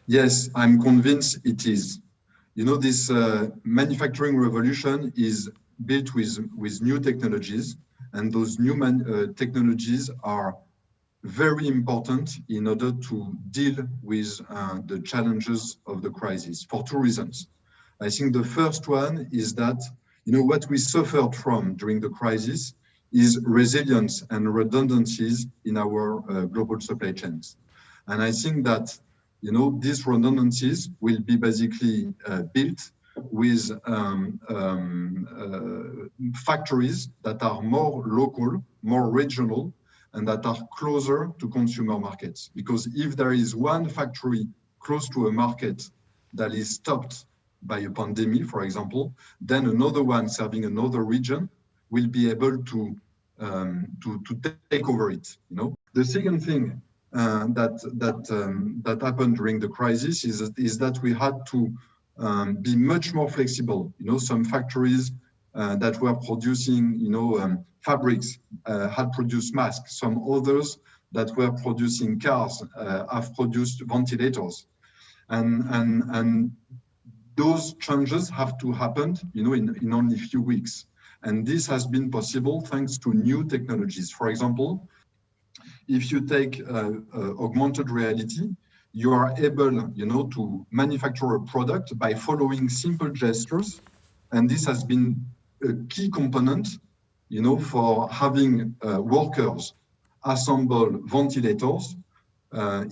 Yes, I'm convinced it is. This manufacturing revolution is built with new technologies, and those new technologies are very important in order to deal with the challenges of the crisis for two reasons. I think the first one is that, what we suffered from during the crisis is resilience and redundancies in our global supply chains. And I think that, these redundancies will be basically built with factories that are more local, more regional, and that are closer to consumer markets. Because if there is one factory close to a market that is stopped by a pandemic, for example, then another one serving another region will be able to take over it. The second thing that happened during the crisis is that we had to be much more flexible. Some factories that were producing, fabrics had produced masks. Some others that were producing cars have produced ventilators, and those changes have to happen, in only a few weeks. And this has been possible thanks to new technologies. For example, if you take augmented reality, you are able, to manufacture a product by following simple gestures. And this has been a key component, for having workers assemble ventilators,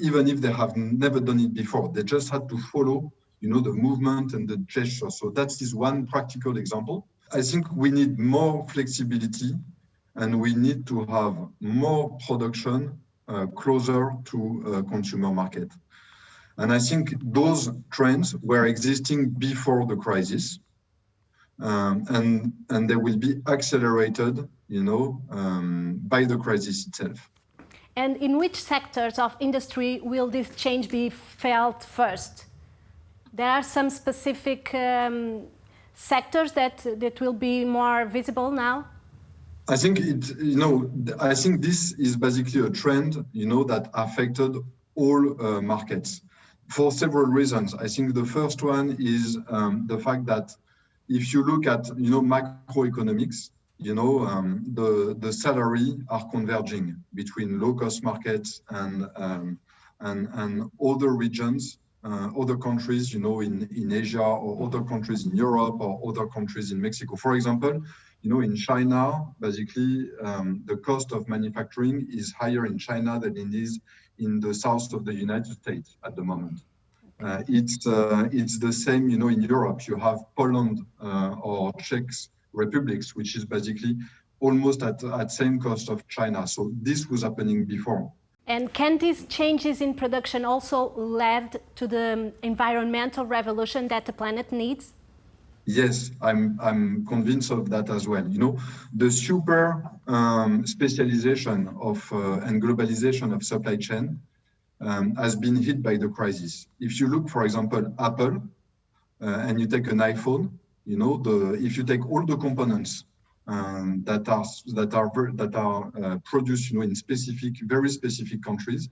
even if they have never done it before. They just had to follow the movement and the gesture. So that is one practical example. I think we need more flexibility and we need to have more production closer to consumer market. And I think those trends were existing before the crisis, and they will be accelerated, by the crisis itself. And in which sectors of industry will this change be felt first? There are some specific sectors that will be more visible now? I think I think this is basically a trend, that affected all markets for several reasons. I think the first one is the fact that if you look at, macroeconomics, the salary are converging between low-cost markets and other regions other countries, in Asia or other countries in Europe or other countries in Mexico. For example, in China, basically, the cost of manufacturing is higher in China than it is in the south of the United States at the moment. It's the same, in Europe. You have Poland or Czech republics, which is basically almost at same cost of China. So this was happening before. And can these changes in production also lead to the environmental revolution that the planet needs? Yes, I'm convinced of that as well. The super specialization of and globalization of supply chain has been hit by the crisis. If you look, for example, Apple, and you take an iPhone, if you take all the components that are produced, in very specific countries,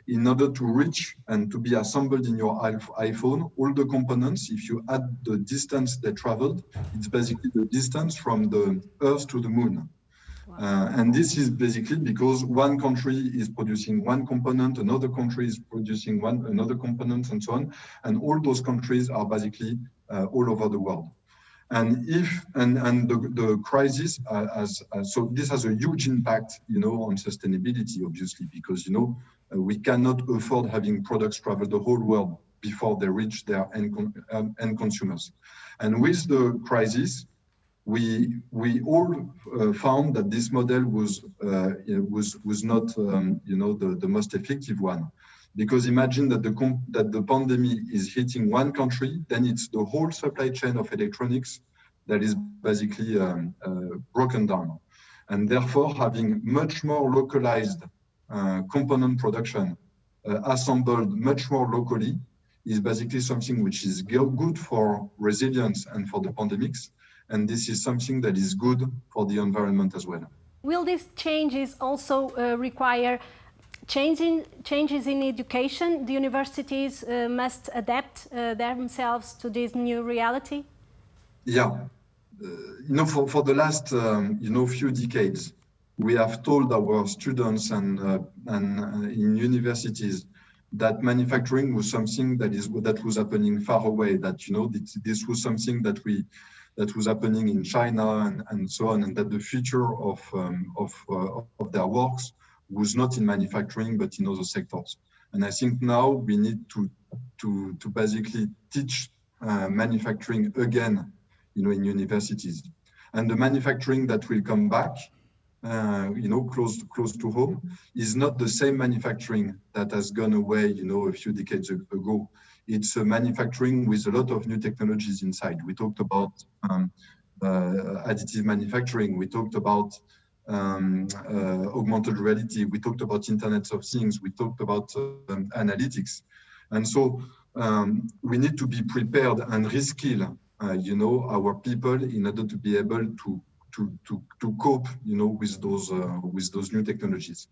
in order to reach and to be assembled in your iPhone, all the components, if you add the distance they traveled, it's basically the distance from the Earth to the Moon. And this is basically because one country is producing one component, another country is producing another component, and so on. And all those countries are basically all over the world. And the crisis so this has a huge impact, on sustainability, obviously, because we cannot afford having products travel the whole world before they reach their end consumers. And with the crisis, we all found that this model was not the most effective one. Because imagine that the pandemic is hitting one country, then it's the whole supply chain of electronics that is basically broken down. And therefore, having much more localized component production assembled much more locally is basically something which is good for resilience and for the pandemics. And this is something that is good for the environment as well. Will these changes also require changes in education? The universities must adapt themselves to this new reality? Yeah. For the last few decades, we have told our students and in universities that manufacturing was something that was happening far away, that this was something that was happening in China and so on, and that the future of their works was not in manufacturing but in other sectors. And I think now we need to basically teach manufacturing again, in universities. And the manufacturing that will come back, close to home, is not the same manufacturing that has gone away, a few decades ago. It's a manufacturing with a lot of new technologies inside. We talked about additive manufacturing. We talked about augmented reality. We talked about Internet of Things. We talked about analytics. And so we need to be prepared and reskill, our people in order to be able to cope, with those new technologies.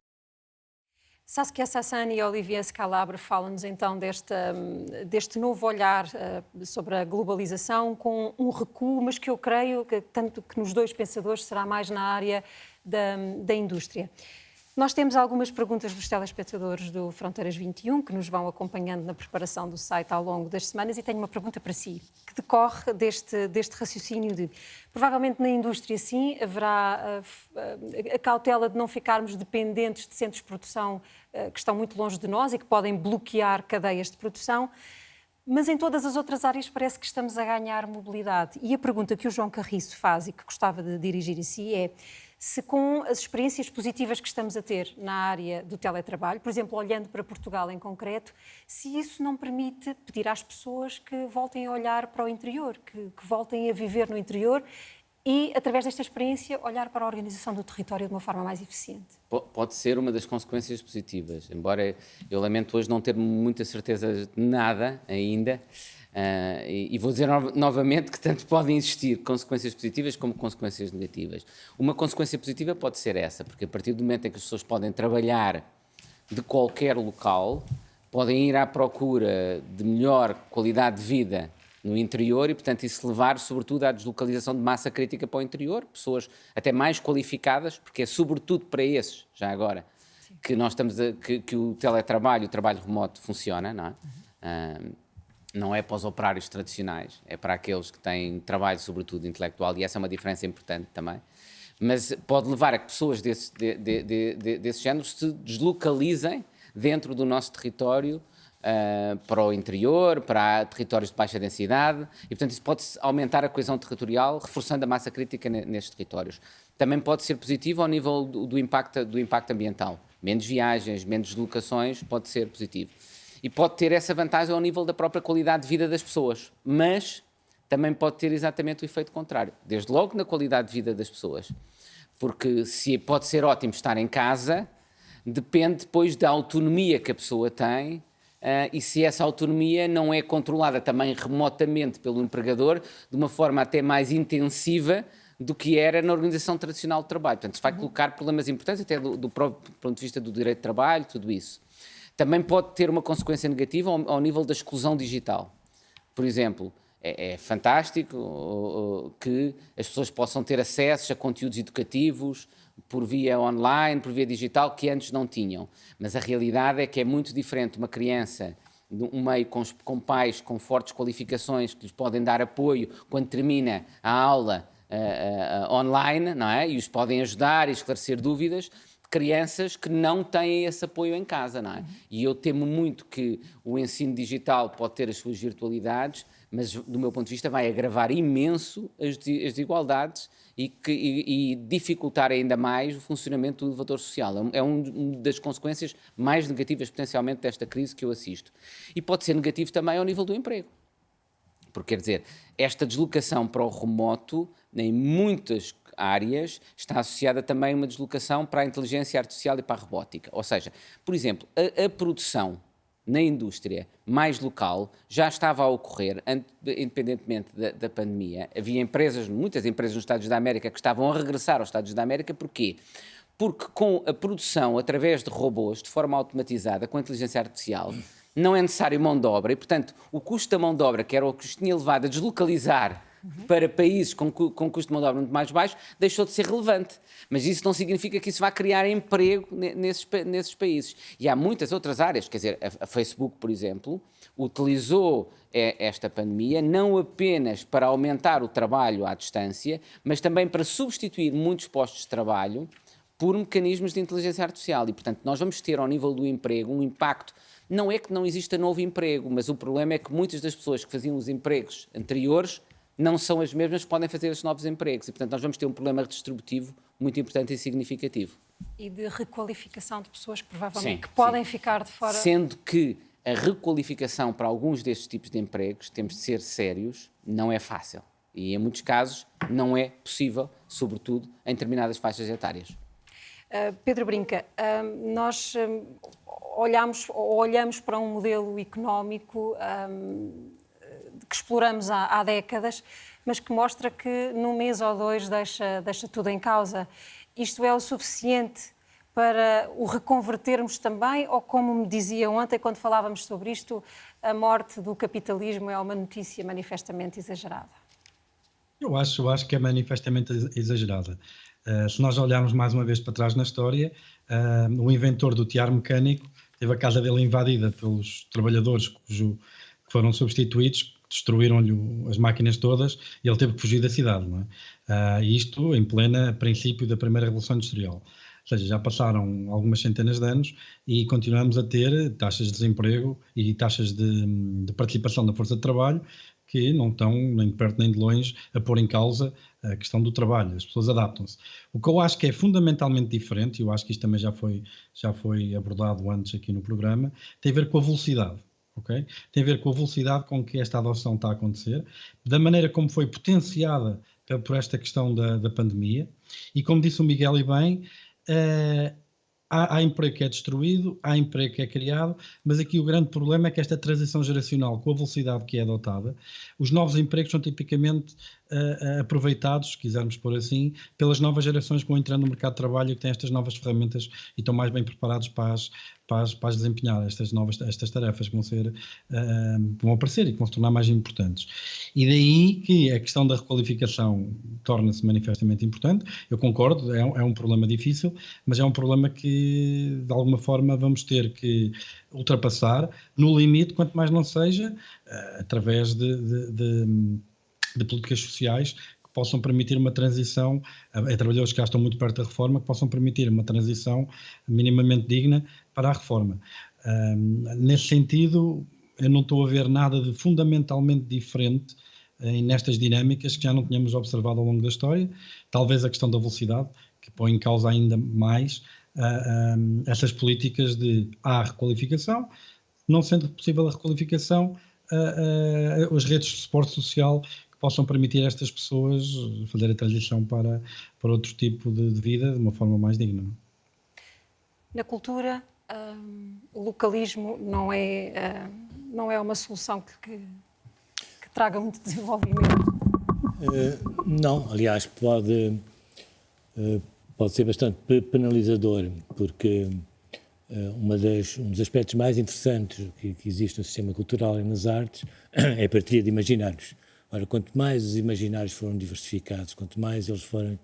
Saskia Sassane e Olivier Scalabro falam-nos então deste novo olhar sobre a globalização com um recuo, mas que eu creio que tanto que nos dois pensadores será mais na área da indústria. Nós temos algumas perguntas dos telespectadores do Fronteiras 21 que nos vão acompanhando na preparação do site ao longo das semanas e tenho uma pergunta para si, que decorre deste raciocínio de, provavelmente na indústria sim, haverá a cautela de não ficarmos dependentes de centros de produção que estão muito longe de nós e que podem bloquear cadeias de produção, mas em todas as outras áreas parece que estamos a ganhar mobilidade. E a pergunta que o João Carriço faz e que gostava de dirigir a si é: se com as experiências positivas que estamos a ter na área do teletrabalho, por exemplo, olhando para Portugal em concreto, se isso não permite pedir às pessoas que voltem a olhar para o interior, que voltem a viver no interior e, através desta experiência, olhar para a organização do território de uma forma mais eficiente. Pode ser uma das consequências positivas, embora eu lamento hoje não ter muita certeza de nada ainda. E vou dizer novamente que tanto podem existir consequências positivas como consequências negativas. Uma consequência positiva pode ser essa, porque a partir do momento em que as pessoas podem trabalhar de qualquer local, podem ir à procura de melhor qualidade de vida no interior e, portanto, isso levar sobretudo à deslocalização de massa crítica para o interior, pessoas até mais qualificadas, porque é sobretudo para esses, já agora, que nós estamos que o teletrabalho, o trabalho remoto funciona, não é? Não é para os operários tradicionais, é para aqueles que têm trabalho, sobretudo intelectual, e essa é uma diferença importante também. Mas pode levar a que pessoas desse género se deslocalizem dentro do nosso território para o interior, para territórios de baixa densidade, e portanto isso pode aumentar a coesão territorial, reforçando a massa crítica nestes territórios. Também pode ser positivo ao nível do impacto ambiental. Menos viagens, menos deslocações, pode ser positivo. E pode ter essa vantagem ao nível da própria qualidade de vida das pessoas, mas também pode ter exatamente o efeito contrário, desde logo na qualidade de vida das pessoas, porque se pode ser ótimo estar em casa, depende depois da autonomia que a pessoa tem, e se essa autonomia não é controlada também remotamente pelo empregador, de uma forma até mais intensiva do que era na organização tradicional de trabalho. Portanto, se vai colocar problemas importantes, até do ponto de vista do direito de trabalho, tudo isso. Também pode ter uma consequência negativa ao nível da exclusão digital. Por exemplo, é fantástico que as pessoas possam ter acesso a conteúdos educativos por via online, por via digital, que antes não tinham. Mas a realidade é que é muito diferente uma criança um meio com pais com fortes qualificações que lhes podem dar apoio quando termina a aula online, não é? E os podem ajudar e esclarecer dúvidas, crianças que não têm esse apoio em casa, não é? E eu temo muito que o ensino digital pode ter as suas virtualidades, mas do meu ponto de vista vai agravar imenso as desigualdades e dificultar ainda mais o funcionamento do elevador social. É uma das consequências mais negativas potencialmente desta crise que eu assisto. E pode ser negativo também ao nível do emprego. Porque, quer dizer, esta deslocação para o remoto, em muitas áreas, está associada também a uma deslocação para a inteligência artificial e para a robótica. Ou seja, por exemplo, a produção na indústria mais local já estava a ocorrer, independentemente da pandemia. Havia muitas empresas nos Estados da América que estavam a regressar aos Estados da América. Porquê? Porque com a produção através de robôs, de forma automatizada, com a inteligência artificial, não é necessário mão de obra e, portanto, o custo da mão de obra, que era o que os tinha levado a deslocalizar para países com custo de mão de obra muito mais baixo, deixou de ser relevante. Mas isso não significa que isso vá criar emprego nesses países. E há muitas outras áreas, quer dizer, a Facebook, por exemplo, utilizou esta pandemia não apenas para aumentar o trabalho à distância, mas também para substituir muitos postos de trabalho por mecanismos de inteligência artificial. E, portanto, nós vamos ter ao nível do emprego um impacto. Não é que não exista novo emprego, mas o problema é que muitas das pessoas que faziam os empregos anteriores não são as mesmas que podem fazer esses novos empregos. E, portanto, nós vamos ter um problema redistributivo muito importante e significativo. E de requalificação de pessoas que provavelmente podem ficar de fora. Sendo que a requalificação para alguns destes tipos de empregos, temos de ser sérios, não é fácil. E, em muitos casos, não é possível, sobretudo em determinadas faixas etárias. Pedro Brinca, nós olhamos para um modelo económico que exploramos há décadas, mas que mostra que num mês ou dois deixa tudo em causa. Isto é o suficiente para o reconvertermos também, ou como me dizia ontem quando falávamos sobre isto, a morte do capitalismo é uma notícia manifestamente exagerada? Eu acho que é manifestamente exagerada. Se nós olharmos mais uma vez para trás na história, o inventor do tear mecânico teve a casa dele invadida pelos trabalhadores que foram substituídos, destruíram-lhe as máquinas todas e ele teve que fugir da cidade, não é? Isto em pleno princípio da primeira Revolução Industrial. Ou seja, já passaram algumas centenas de anos e continuamos a ter taxas de desemprego e taxas de participação da força de trabalho que não estão nem de perto nem de longe a pôr em causa a questão do trabalho. As pessoas adaptam-se. O que eu acho que é fundamentalmente diferente, e eu acho que isto também já foi abordado antes aqui no programa, tem a ver com a velocidade. Okay? Tem a ver com a velocidade com que esta adoção está a acontecer, da maneira como foi potenciada por esta questão da pandemia, e como disse o Miguel e bem, há emprego que é destruído, há emprego que é criado, mas aqui o grande problema é que esta transição geracional, com a velocidade que é adotada, os novos empregos são tipicamente aproveitados, se quisermos pôr assim, pelas novas gerações que vão entrando no mercado de trabalho e que têm estas novas ferramentas e estão mais bem preparados para para as desempenhar, estas tarefas que vão aparecer e que vão se tornar mais importantes. E daí que a questão da requalificação torna-se manifestamente importante. Eu concordo, é um problema difícil, mas é um problema que, de alguma forma, vamos ter que ultrapassar, no limite, quanto mais não seja, através de políticas sociais que possam permitir uma transição, a trabalhadores que já estão muito perto da reforma, que possam permitir uma transição minimamente digna para a reforma. Nesse sentido, eu não estou a ver nada de fundamentalmente diferente nestas dinâmicas que já não tínhamos observado ao longo da história. Talvez a questão da velocidade, que põe em causa ainda mais essas políticas de requalificação, não sendo possível a requalificação, as redes de suporte social possam permitir a estas pessoas fazer a transição para outro tipo de vida de uma forma mais digna. Na cultura, o localismo não é uma solução que traga muito desenvolvimento? Não, aliás, pode ser bastante penalizador, porque um dos aspectos mais interessantes que existe no sistema cultural e nas artes é a partilha de imaginários. Ora, quanto mais os imaginários foram diversificados, quanto mais eles forem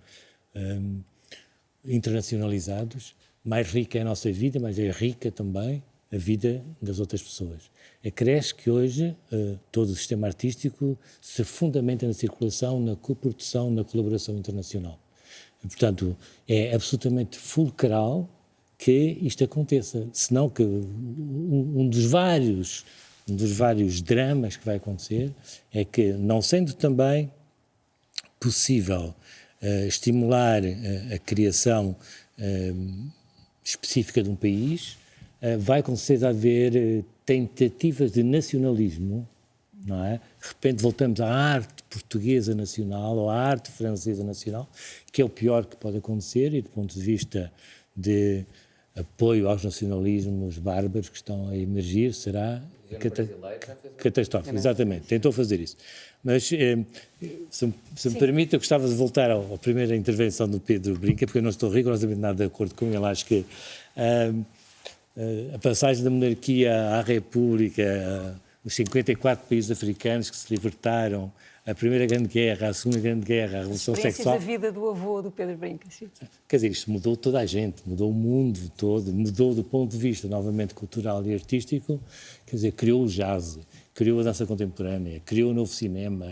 internacionalizados, mais rica é a nossa vida, mais é rica também a vida das outras pessoas. Acresce que hoje todo o sistema artístico se fundamenta na circulação, na coprodução, na colaboração internacional. E, portanto, é absolutamente fulcral que isto aconteça, senão que um dos vários dramas que vai acontecer é que, não sendo também possível estimular a criação específica de um país, vai com certeza haver tentativas de nacionalismo, não é? De repente voltamos à arte portuguesa nacional ou à arte francesa nacional, que é o pior que pode acontecer, e do ponto de vista de apoio aos nacionalismos bárbaros que estão a emergir, será catastrófico. Exatamente, tentou fazer isso. Mas, se me permite, eu gostava de voltar à primeira intervenção do Pedro Brinca, porque eu não estou rigorosamente nada de acordo com ele. Acho que a passagem da monarquia à república, os 54 países africanos que se libertaram, a Primeira Grande Guerra, a Segunda Grande Guerra, a Revolução Sexual... da vida do avô do Pedro Brinca. Sim. Quer dizer, isto mudou toda a gente, mudou o mundo todo, mudou do ponto de vista, novamente, cultural e artístico, quer dizer, criou o jazz, criou a dança contemporânea, criou o novo cinema,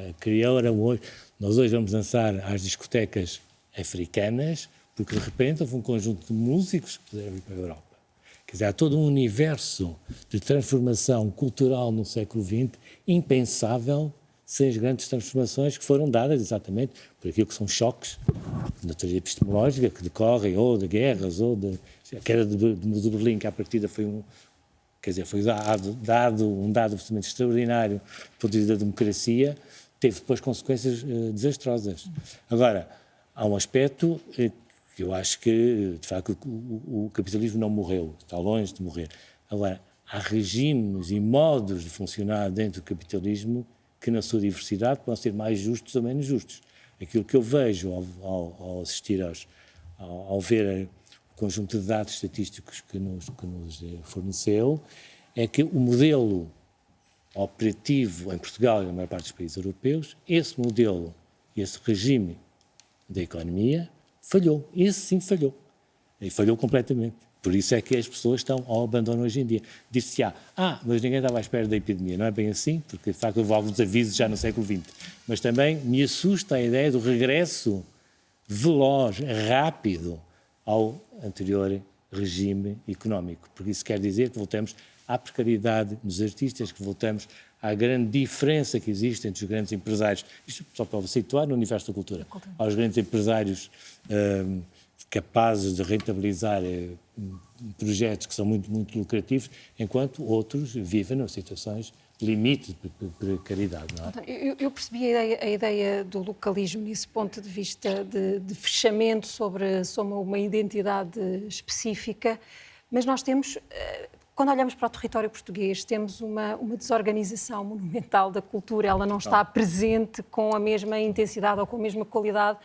nós hoje vamos dançar às discotecas africanas, porque de repente houve um conjunto de músicos que puderam ir para a Europa. Quer dizer, há todo um universo de transformação cultural no século XX impensável sem as grandes transformações que foram dadas exatamente por aquilo que são choques de natureza epistemológica que decorrem ou de guerras ou de... A queda de Berlim, que à partida foi foi dado um dado absolutamente extraordinário do ponto de vista da democracia, teve depois consequências desastrosas. Agora, há um aspecto que eu acho que, de facto, o capitalismo não morreu, está longe de morrer. Agora, há regimes e modos de funcionar dentro do capitalismo que, na sua diversidade, podem ser mais justos ou menos justos. Aquilo que eu vejo ao assistir ao ver o conjunto de dados estatísticos que nos forneceu é que o modelo operativo em Portugal e na maior parte dos países europeus, esse modelo, esse regime da economia falhou. Esse sim falhou. E falhou completamente. Por isso é que as pessoas estão ao abandono hoje em dia. Diz-se, mas ninguém estava à espera da epidemia. Não é bem assim, porque de facto houve alguns avisos já no século XX. Mas também me assusta a ideia do regresso veloz, rápido, ao anterior regime económico. Porque isso quer dizer que voltamos à precariedade dos artistas, que voltamos à grande diferença que existe entre os grandes empresários. Isto só para situar no universo da cultura. Aos grandes empresários capazes de rentabilizar projetos que são muito, muito lucrativos, enquanto outros vivem em situações de limite de precariedade. Não é? Eu percebi a ideia do localismo nesse ponto de vista de fechamento sobre uma identidade específica, mas nós temos, quando olhamos para o território português, temos uma desorganização monumental da cultura, ela não está presente com a mesma intensidade ou com a mesma qualidade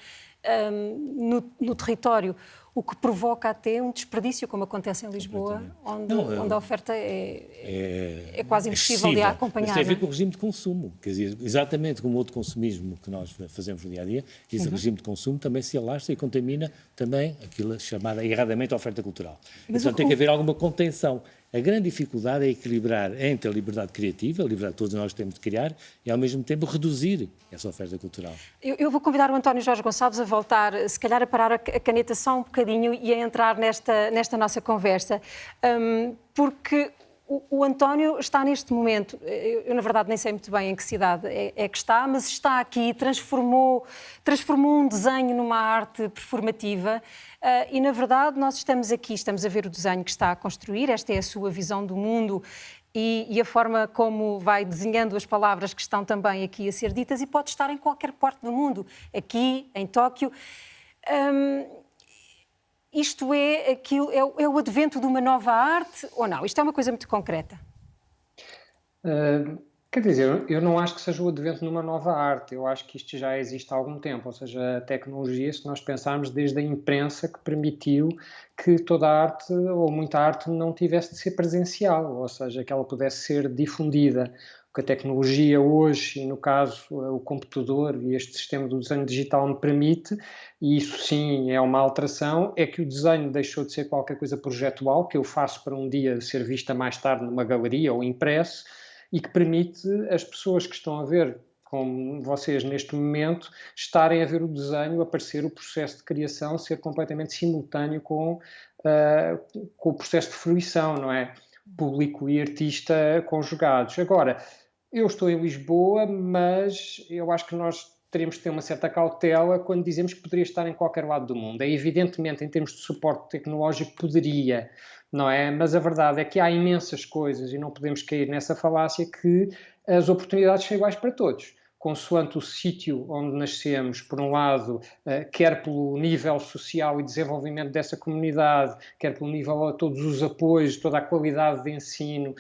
no território, o que provoca até um desperdício, como acontece em Lisboa, onde a oferta é quase impossível de acompanhar. Isso tem a ver com o regime de consumo, quer dizer, exatamente como o outro consumismo que nós fazemos no dia-a-dia, esse regime de consumo também se alastra e contamina também aquilo chamada erradamente oferta cultural. Então tem que haver alguma contenção. A grande dificuldade é equilibrar entre a liberdade criativa, a liberdade que todos nós temos de criar, e ao mesmo tempo reduzir essa oferta cultural. Eu vou convidar o António Jorge Gonçalves a voltar, se calhar a parar a caneta só um bocadinho e a entrar nesta nossa conversa, porque o António está neste momento, eu na verdade nem sei muito bem em que cidade é que está, mas está aqui, transformou um desenho numa arte performativa e na verdade nós estamos aqui, estamos a ver o desenho que está a construir, esta é a sua visão do mundo e a forma como vai desenhando as palavras que estão também aqui a ser ditas e pode estar em qualquer parte do mundo, aqui, em Tóquio. Isto é o advento de uma nova arte ou não? Isto é uma coisa muito concreta. Quer dizer, eu não acho que seja o advento de uma nova arte, eu acho que isto já existe há algum tempo, ou seja, a tecnologia, se nós pensarmos desde a imprensa que permitiu que toda a arte ou muita arte não tivesse de ser presencial, ou seja, que ela pudesse ser difundida. O que a tecnologia hoje, e no caso o computador e este sistema do desenho digital me permite, e isso sim é uma alteração, é que o desenho deixou de ser qualquer coisa projetual, que eu faço para um dia ser vista mais tarde numa galeria ou impresso, e que permite as pessoas que estão a ver, como vocês neste momento, estarem a ver o desenho, aparecer o processo de criação, ser completamente simultâneo com o processo de fruição, não é? Público e artista conjugados. Agora, eu estou em Lisboa, mas eu acho que nós teremos de ter uma certa cautela quando dizemos que poderia estar em qualquer lado do mundo. É evidentemente, em termos de suporte tecnológico, poderia, não é? Mas a verdade é que há imensas coisas e não podemos cair nessa falácia que as oportunidades são iguais para todos. Consoante o sítio onde nascemos, por um lado, quer pelo nível social e desenvolvimento dessa comunidade, quer pelo nível a todos os apoios, toda a qualidade de ensino.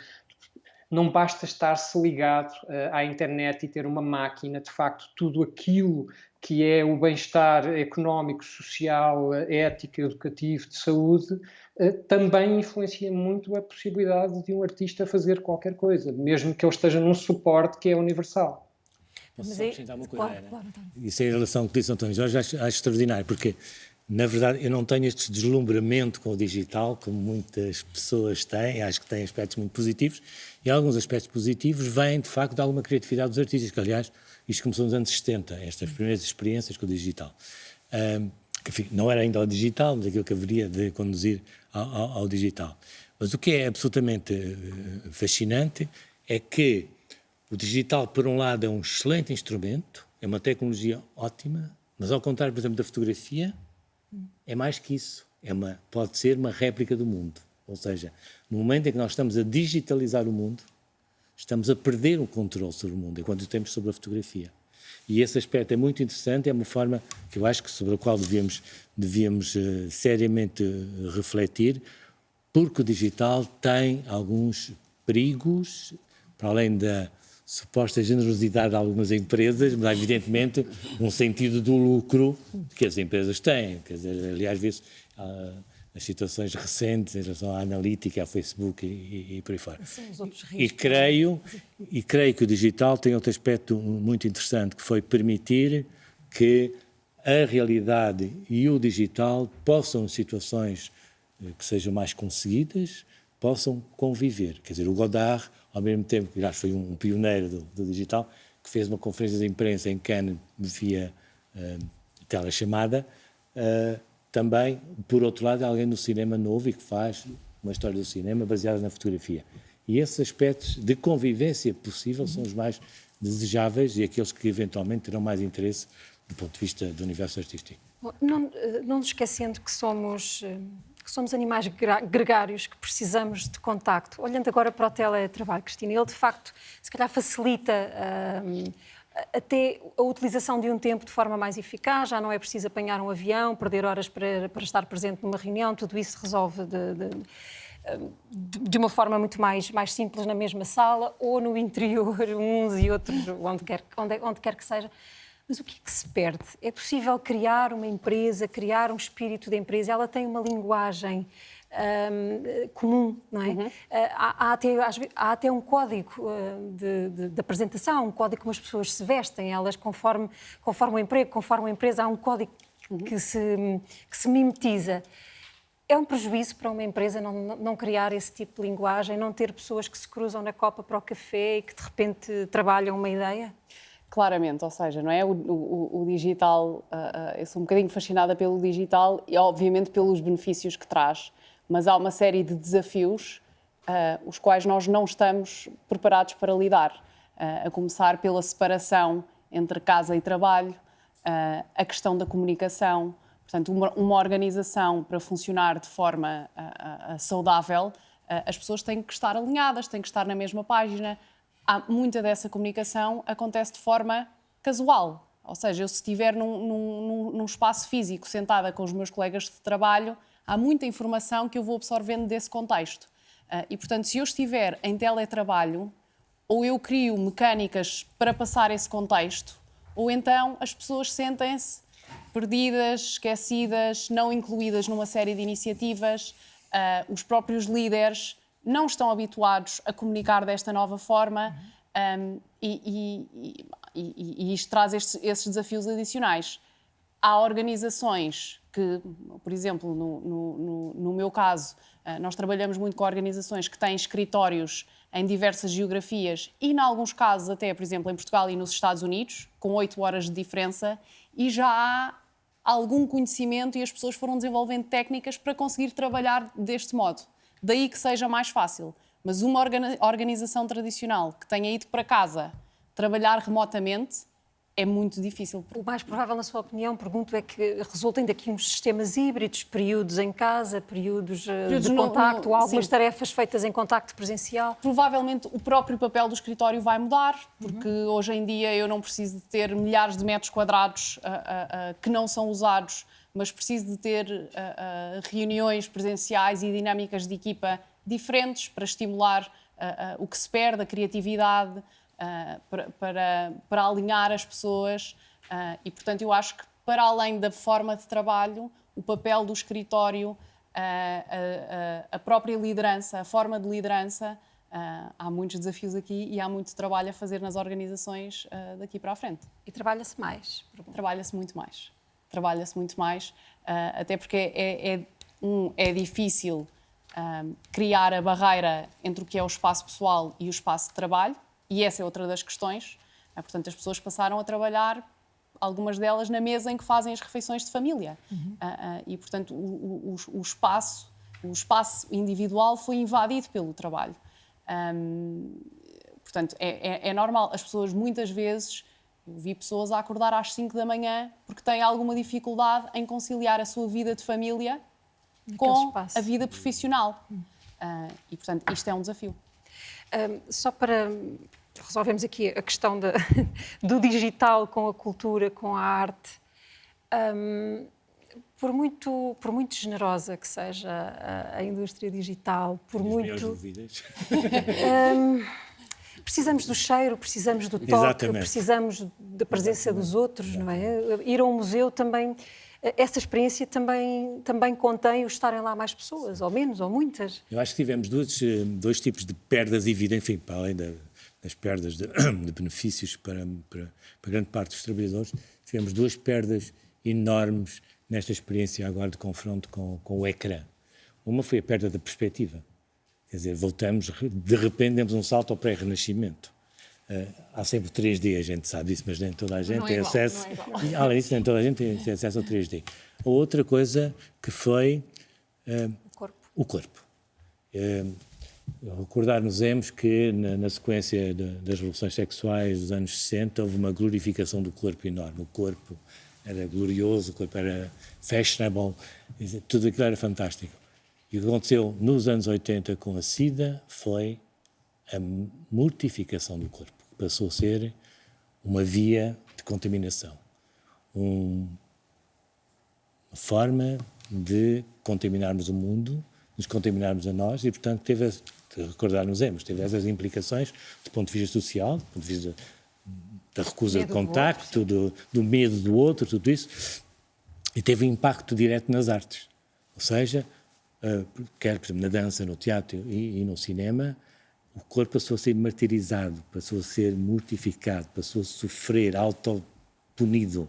Não basta estar-se ligado à internet e ter uma máquina, de facto, tudo aquilo que é o bem-estar económico, social, ético, educativo, de saúde, também influencia muito a possibilidade de um artista fazer qualquer coisa, mesmo que ele esteja num suporte que é universal. Posso só acrescentar uma coisa, claro. Isso é em relação ao que disse António Jorge, acho extraordinário, porque, na verdade, eu não tenho este deslumbramento com o digital, como muitas pessoas têm, acho que tem aspectos muito positivos, e alguns aspectos positivos vêm, de facto, de alguma criatividade dos artistas, que, aliás, isto começou nos anos 70, estas primeiras experiências com o digital. Que, enfim, não era ainda o digital, mas aquilo que haveria de conduzir ao digital. Mas o que é absolutamente fascinante é que o digital, por um lado, é um excelente instrumento, é uma tecnologia ótima, mas ao contrário, por exemplo, da fotografia, é mais que isso. Pode ser uma réplica do mundo. Ou seja, no momento em que nós estamos a digitalizar o mundo, estamos a perder o controle sobre o mundo, enquanto temos sobre a fotografia. E esse aspecto é muito interessante, é uma forma que eu acho que sobre a qual devíamos seriamente refletir, porque o digital tem alguns perigos, para além da suposta generosidade de algumas empresas, mas há evidentemente um sentido do lucro que as empresas têm. Quer dizer, aliás, vê-se as situações recentes em relação à analítica, ao Facebook e por aí fora. E creio que o digital tem outro aspecto muito interessante, que foi permitir que a realidade e o digital possam, em situações que sejam mais conseguidas, possam conviver. Quer dizer, o Godard, ao mesmo tempo que já foi um pioneiro do digital, que fez uma conferência de imprensa em Cannes via telechamada, também, por outro lado, é alguém do cinema novo e que faz uma história do cinema baseada na fotografia. E esses aspectos de convivência possível são os mais desejáveis e aqueles que eventualmente terão mais interesse do ponto de vista do universo artístico. Não nos esquecendo que somos animais gregários, que precisamos de contacto. Olhando agora para o teletrabalho, Cristina, ele de facto, se calhar facilita até a utilização de um tempo de forma mais eficaz, já não é preciso apanhar um avião, perder horas para estar presente numa reunião, tudo isso se resolve de uma forma muito mais simples na mesma sala ou no interior, uns e outros, onde quer que seja. Mas o que é que se perde? É possível criar uma empresa, criar um espírito de empresa? Ela tem uma linguagem comum, não é? Há até um código de apresentação, um código como as pessoas se vestem, elas conforme o emprego, conforme a empresa, há um código que se mimetiza. É um prejuízo para uma empresa não criar esse tipo de linguagem, não ter pessoas que se cruzam na copa para o café e que de repente trabalham uma ideia? Claramente, ou seja, não é? O digital, eu sou um bocadinho fascinada pelo digital e obviamente pelos benefícios que traz, mas há uma série de desafios os quais nós não estamos preparados para lidar, a começar pela separação entre casa e trabalho, a questão da comunicação. Portanto, uma organização para funcionar de forma saudável, as pessoas têm que estar alinhadas, têm que estar na mesma página. Muita dessa comunicação acontece de forma casual. Ou seja, eu se estiver num espaço físico sentada com os meus colegas de trabalho, há muita informação que eu vou absorvendo desse contexto. E, portanto, se eu estiver em teletrabalho, ou eu crio mecânicas para passar esse contexto, ou então as pessoas sentem-se perdidas, esquecidas, não incluídas numa série de iniciativas, os próprios líderes não estão habituados a comunicar desta nova forma e isto traz esses desafios adicionais. Há organizações que, por exemplo, no meu caso, nós trabalhamos muito com organizações que têm escritórios em diversas geografias e, em alguns casos, até, por exemplo, em Portugal e nos Estados Unidos, com 8 horas de diferença, e já há algum conhecimento e as pessoas foram desenvolvendo técnicas para conseguir trabalhar deste modo. Daí que seja mais fácil. Mas uma organização tradicional que tenha ido para casa trabalhar remotamente é muito difícil. O mais provável, na sua opinião, pergunto, é que resultem daqui uns sistemas híbridos, períodos em casa, períodos de contacto, algumas tarefas feitas em contacto presencial. Provavelmente o próprio papel do escritório vai mudar, porque hoje em dia eu não preciso de ter milhares de metros quadrados que não são usados, mas preciso de ter reuniões presenciais e dinâmicas de equipa diferentes para estimular o que se perde, a criatividade, para alinhar as pessoas. E, portanto, eu acho que, para além da forma de trabalho, o papel do escritório, a própria liderança, a forma de liderança, há muitos desafios aqui e há muito trabalho a fazer nas organizações daqui para a frente. E trabalha-se mais? Trabalha-se muito mais. Trabalha-se muito mais, até porque é difícil criar a barreira entre o que é o espaço pessoal e o espaço de trabalho, e essa é outra das questões. Portanto, as pessoas passaram a trabalhar, algumas delas, na mesa em que fazem as refeições de família. E, portanto, o espaço individual foi invadido pelo trabalho. Portanto, é normal. As pessoas, muitas vezes, eu vi pessoas a acordar às 5 da manhã porque têm alguma dificuldade em conciliar a sua vida de família com a vida profissional. E, portanto, isto é um desafio. Só para resolvermos aqui a questão do digital com a cultura, com a arte, por muito generosa que seja a indústria digital, por muito... Precisamos do cheiro, precisamos do toque, exatamente, precisamos da presença dos outros, não é? Ir a um museu também, essa experiência também contém o estarem lá mais pessoas, ou menos, ou muitas. Eu acho que tivemos dois tipos de perdas evidentes, enfim, para além das perdas de benefícios para grande parte dos trabalhadores, tivemos duas perdas enormes nesta experiência agora de confronto com o ecrã. Uma foi a perda da perspectiva. Quer dizer, voltamos, de repente demos um salto ao pré-renascimento. Há sempre 3D, a gente sabe disso, mas nem toda a gente tem acesso. Além disso, nem toda a gente tem acesso ao 3D. A outra coisa que foi o corpo. Recordar-nos-emos que na sequência das revoluções sexuais dos anos 60 houve uma glorificação do corpo enorme. O corpo era glorioso, o corpo era fashionable, tudo aquilo era fantástico. E o que aconteceu nos anos 80 com a SIDA foi a mortificação do corpo. Passou a ser uma via de contaminação. Uma forma de contaminarmos o mundo, nos contaminarmos a nós e, portanto, teve essas implicações do ponto de vista social, do ponto de vista da recusa de Medo do contacto, do medo do outro, tudo isso, e teve um impacto direto nas artes. Ou seja, quer, por exemplo, na dança, no teatro e no cinema, o corpo passou a ser martirizado, passou a ser mortificado, passou a sofrer, autopunido.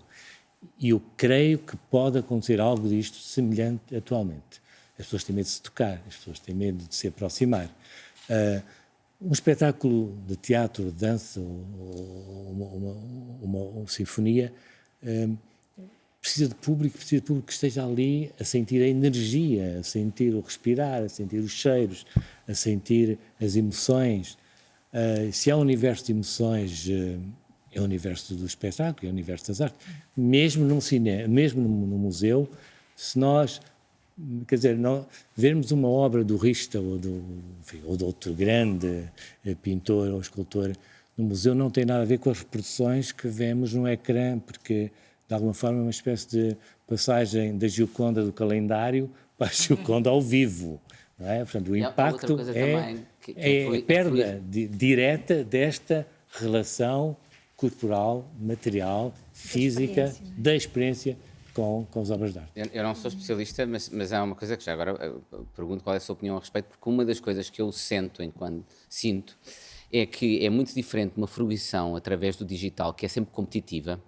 E eu creio que pode acontecer algo disto semelhante atualmente. As pessoas têm medo de se tocar, as pessoas têm medo de se aproximar. Um espetáculo de teatro, de dança ou uma sinfonia precisa de público que esteja ali a sentir a energia, a sentir o respirar, a sentir os cheiros, a sentir as emoções. Se há um universo de emoções, é o universo do espetáculo, é o universo das artes. Mesmo num cinema, mesmo no museu, se nós, quer dizer, vermos uma obra do Richter ou de outro grande pintor ou escultor no museu não tem nada a ver com as reproduções que vemos no ecrã, porque de alguma forma é uma espécie de passagem da Gioconda do calendário para a Gioconda ao vivo. Não é? Portanto, o impacto é a perda direta desta relação corporal, material, física, da experiência com as obras de arte. Eu não sou especialista, mas há uma coisa que já agora pergunto qual é a sua opinião a respeito, porque uma das coisas que eu sinto é que é muito diferente uma fruição através do digital, que é sempre competitiva.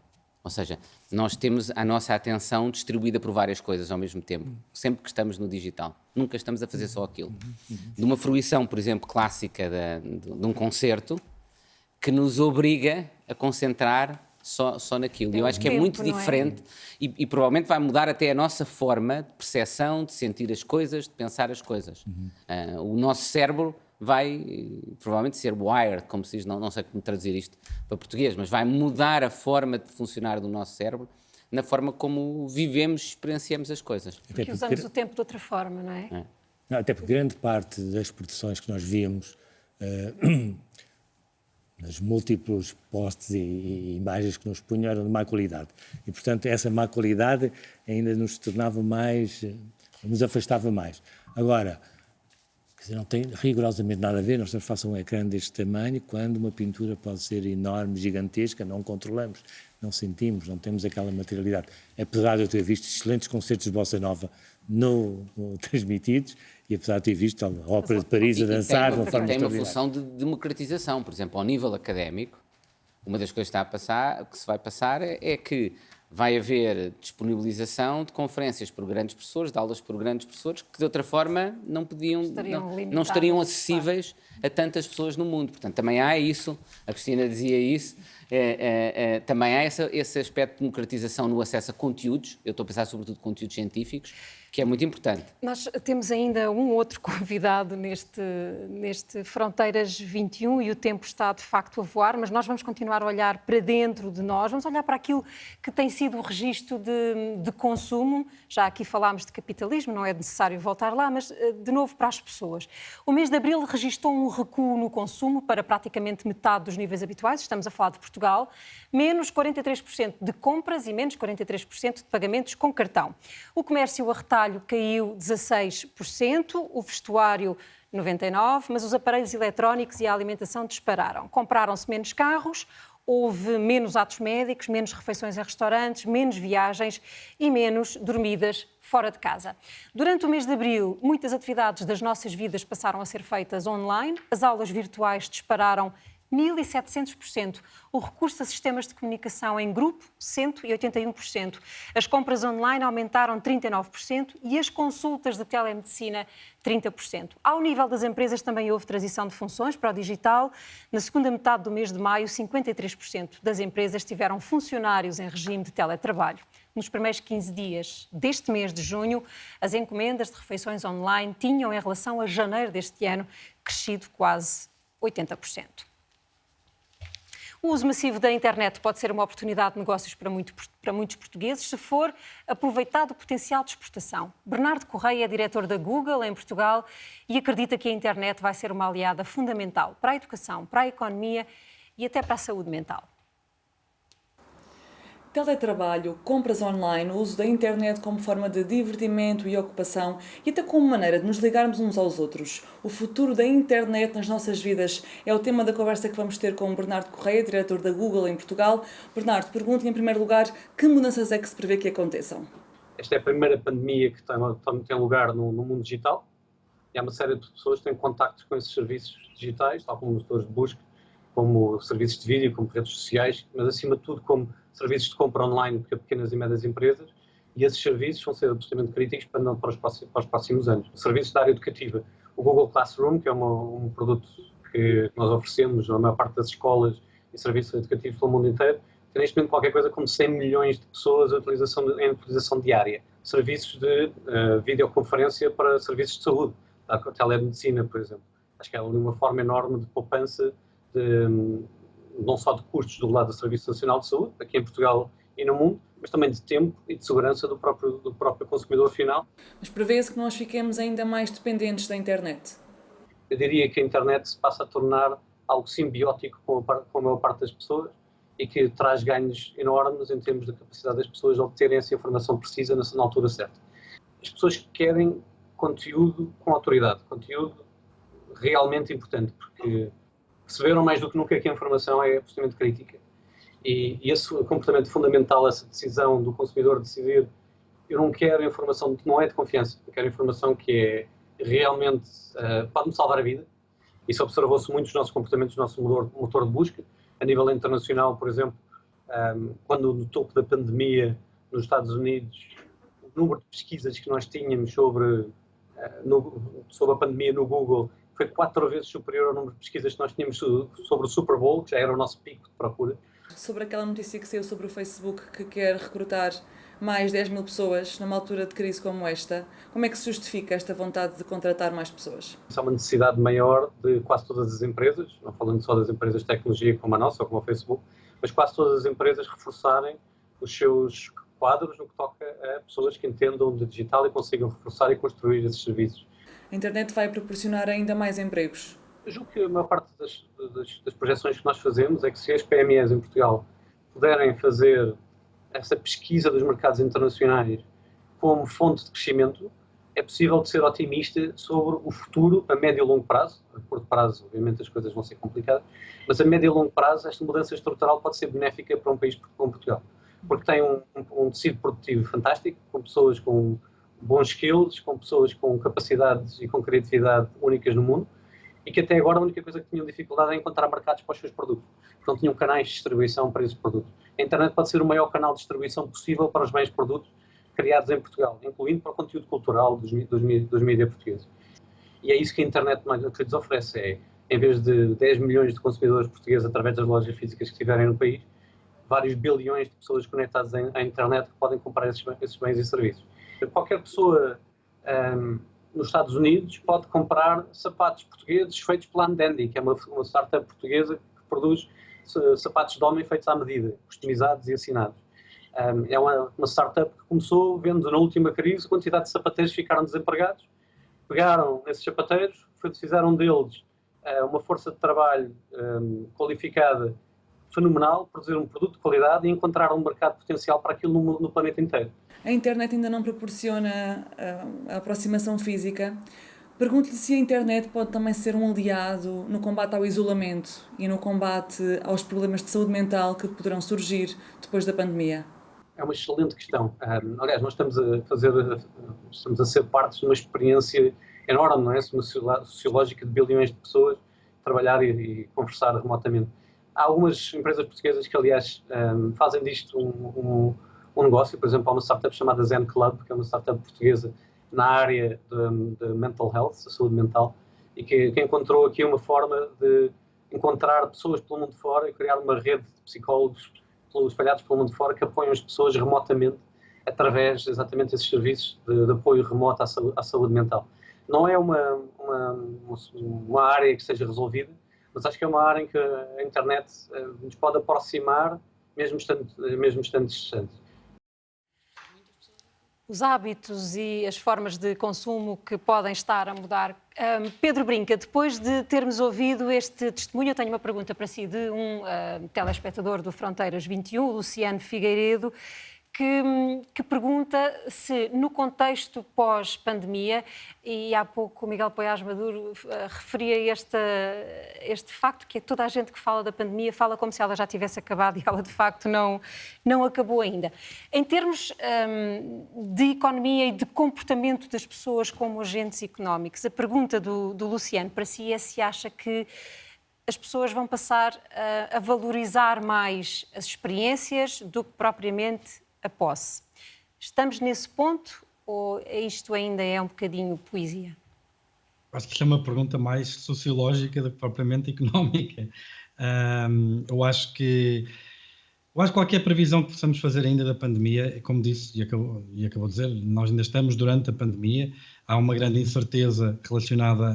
Ou seja, nós temos a nossa atenção distribuída por várias coisas ao mesmo tempo, sempre que estamos no digital. Nunca estamos a fazer só aquilo. De uma fruição, por exemplo, clássica de um concerto, que nos obriga a concentrar só naquilo. E eu acho que é muito diferente e provavelmente vai mudar até a nossa forma de percepção, de sentir as coisas, de pensar as coisas. O nosso cérebro vai provavelmente ser wired, como se diz, não sei como traduzir isto para português, mas vai mudar a forma de funcionar do nosso cérebro na forma como vivemos, experienciamos as coisas. Porque usamos o tempo de outra forma, não é? Não, até porque grande parte das produções que nós víamos, nos múltiplos posts e imagens que nos punham eram de má qualidade. E, portanto, essa má qualidade ainda nos tornava mais, nos afastava mais. Agora, quer dizer, não tem rigorosamente nada a ver, nós estamos face a um ecrã deste tamanho, quando uma pintura pode ser enorme, gigantesca, não controlamos, não sentimos, não temos aquela materialidade. Apesar de eu ter visto excelentes concertos de bossa nova transmitidos, e apesar de ter visto a Ópera de Paris a dançar de uma forma extraordinária. Tem uma função de democratização, por exemplo, ao nível académico, uma das coisas que se vai passar é que vai haver disponibilização de conferências por grandes professores, de aulas por grandes professores, que de outra forma não estariam acessíveis a tantas pessoas no mundo. Portanto, também há isso, a Cristina dizia isso, também há esse aspecto de democratização no acesso a conteúdos, eu estou a pensar sobretudo conteúdos científicos, que é muito importante. Nós temos ainda um outro convidado neste Fronteiras 21 e o tempo está de facto a voar, mas nós vamos continuar a olhar para dentro de nós, vamos olhar para aquilo que tem sido o registro de consumo. Já aqui falámos de capitalismo, não é necessário voltar lá, mas de novo para as pessoas. O mês de abril registrou um recuo no consumo para praticamente metade dos níveis habituais, estamos a falar de Portugal, menos 43% de compras e menos 43% de pagamentos com cartão. O comércio a retalho caiu 16%, o vestuário 99%, mas os aparelhos eletrónicos e a alimentação dispararam. Compraram-se menos carros, houve menos atos médicos, menos refeições em restaurantes, menos viagens e menos dormidas fora de casa. Durante o mês de abril, muitas atividades das nossas vidas passaram a ser feitas online, as aulas virtuais dispararam 1.700%. O recurso a sistemas de comunicação em grupo, 181%. As compras online aumentaram 39% e as consultas de telemedicina, 30%. Ao nível das empresas também houve transição de funções para o digital. Na segunda metade do mês de maio, 53% das empresas tiveram funcionários em regime de teletrabalho. Nos primeiros 15 dias deste mês de junho, as encomendas de refeições online tinham, em relação a janeiro deste ano, crescido quase 80%. O uso massivo da internet pode ser uma oportunidade de negócios para muitos portugueses se for aproveitado o potencial de exportação. Bernardo Correia é diretor da Google em Portugal e acredita que a internet vai ser uma aliada fundamental para a educação, para a economia e até para a saúde mental. Teletrabalho, compras online, o uso da internet como forma de divertimento e ocupação e até como maneira de nos ligarmos uns aos outros. O futuro da internet nas nossas vidas é o tema da conversa que vamos ter com o Bernardo Correia, diretor da Google em Portugal. Bernardo, pergunto-lhe em primeiro lugar, que mudanças é que se prevê que aconteçam? Esta é a primeira pandemia que tem lugar no mundo digital e há uma série de pessoas que têm contactos com esses serviços digitais, tal como motores de busca, como serviços de vídeo, como redes sociais, mas acima de tudo como serviços de compra online para pequenas e médias empresas, e esses serviços vão ser absolutamente críticos para os próximos anos. Serviços da área educativa, o Google Classroom, que é um produto que nós oferecemos na maior parte das escolas e serviços educativos pelo mundo inteiro, tem neste momento qualquer coisa como 100 milhões de pessoas em utilização diária. Serviços de videoconferência para serviços de saúde, a telemedicina, por exemplo. Acho que é ali uma forma enorme de poupança, não só de custos do lado do Serviço Nacional de Saúde, aqui em Portugal e no mundo, mas também de tempo e de segurança do próprio consumidor final. Mas prevê-se que nós fiquemos ainda mais dependentes da internet? Eu diria que a internet se passa a tornar algo simbiótico com a maior parte das pessoas e que traz ganhos enormes em termos da capacidade das pessoas de obterem essa informação precisa na altura certa. As pessoas querem conteúdo com autoridade, conteúdo realmente importante, porque perceberam mais do que nunca que a informação é absolutamente crítica. E esse comportamento fundamental, essa decisão do consumidor decidir, eu não quero informação que não é de confiança, eu quero informação que é realmente, pode-me salvar a vida. Isso observou-se muito nos nossos comportamentos, no nosso motor de busca. A nível internacional, por exemplo, quando no topo da pandemia nos Estados Unidos, o número de pesquisas que nós tínhamos sobre a pandemia no Google foi 4 vezes superior ao número de pesquisas que nós tínhamos sobre o Super Bowl, que já era o nosso pico de procura. Sobre aquela notícia que saiu sobre o Facebook que quer recrutar mais 10 mil pessoas numa altura de crise como esta, como é que se justifica esta vontade de contratar mais pessoas? Isso é uma necessidade maior de quase todas as empresas, não falando só das empresas de tecnologia como a nossa ou como o Facebook, mas quase todas as empresas reforçarem os seus quadros no que toca a pessoas que entendam de digital e consigam reforçar e construir esses serviços. A internet vai proporcionar ainda mais empregos? Eu julgo que a maior parte das projeções que nós fazemos é que se as PMEs em Portugal puderem fazer essa pesquisa dos mercados internacionais como fonte de crescimento, é possível de ser otimista sobre o futuro a médio e longo prazo. A curto prazo, obviamente, as coisas vão ser complicadas, mas a médio e longo prazo esta mudança estrutural pode ser benéfica para um país como Portugal, porque tem um tecido produtivo fantástico, com pessoas com bons skills, com pessoas com capacidades e com criatividade únicas no mundo, e que até agora a única coisa que tinham dificuldade é encontrar mercados para os seus produtos, porque não tinham canais de distribuição para esses produtos. A internet pode ser o maior canal de distribuição possível para os bens produtos criados em Portugal, incluindo para o conteúdo cultural dos mídias portugueses. E é isso que a internet nos oferece, em vez de 10 milhões de consumidores portugueses através das lojas físicas que estiverem no país, vários bilhões de pessoas conectadas à internet que podem comprar esses bens e serviços. Qualquer pessoa nos Estados Unidos pode comprar sapatos portugueses feitos pela Andandy, que é uma startup portuguesa que produz sapatos de homem feitos à medida, customizados e assinados. É uma startup que começou vendo na última crise a quantidade de sapateiros que ficaram desempregados, pegaram nesses sapateiros, fizeram deles uma força de trabalho qualificada fenomenal, produziram um produto de qualidade e encontraram um mercado potencial para aquilo no planeta inteiro. A internet ainda não proporciona a aproximação física. Pergunto-lhe se a internet pode também ser um aliado no combate ao isolamento e no combate aos problemas de saúde mental que poderão surgir depois da pandemia. É uma excelente questão. Aliás, nós estamos a ser parte de uma experiência enorme, não é? Uma sociológica de bilhões de pessoas trabalhar e conversar remotamente. Há algumas empresas portuguesas que, aliás, fazem disto um negócio. Por exemplo, há uma startup chamada Zen Club, que é uma startup portuguesa na área de mental health, da saúde mental, e que encontrou aqui uma forma de encontrar pessoas pelo mundo fora e criar uma rede de psicólogos espalhados pelo mundo fora que apoiam as pessoas remotamente através exatamente desses serviços de apoio remoto à saúde mental. Não é uma área que seja resolvida, mas acho que é uma área em que a internet nos pode aproximar, mesmo estando distantes. os hábitos e as formas de consumo que podem estar a mudar. Pedro Brinca, depois de termos ouvido este testemunho, eu tenho uma pergunta para si de um telespectador do Fronteiras 21, Luciano Figueiredo, que pergunta se, no contexto pós-pandemia, e há pouco o Miguel Poiás Maduro referia este facto, que é toda a gente que fala da pandemia fala como se ela já tivesse acabado e ela, de facto, não acabou ainda. Em termos de economia e de comportamento das pessoas como agentes económicos, a pergunta do Luciano para si é se acha que as pessoas vão passar a valorizar mais as experiências do que propriamente a posse. Estamos nesse ponto ou isto ainda é um bocadinho poesia? Acho que isto é uma pergunta mais sociológica do que propriamente económica. Eu acho que qualquer previsão que possamos fazer ainda da pandemia, como disse e acabou de dizer, nós ainda estamos durante a pandemia, há uma grande incerteza relacionada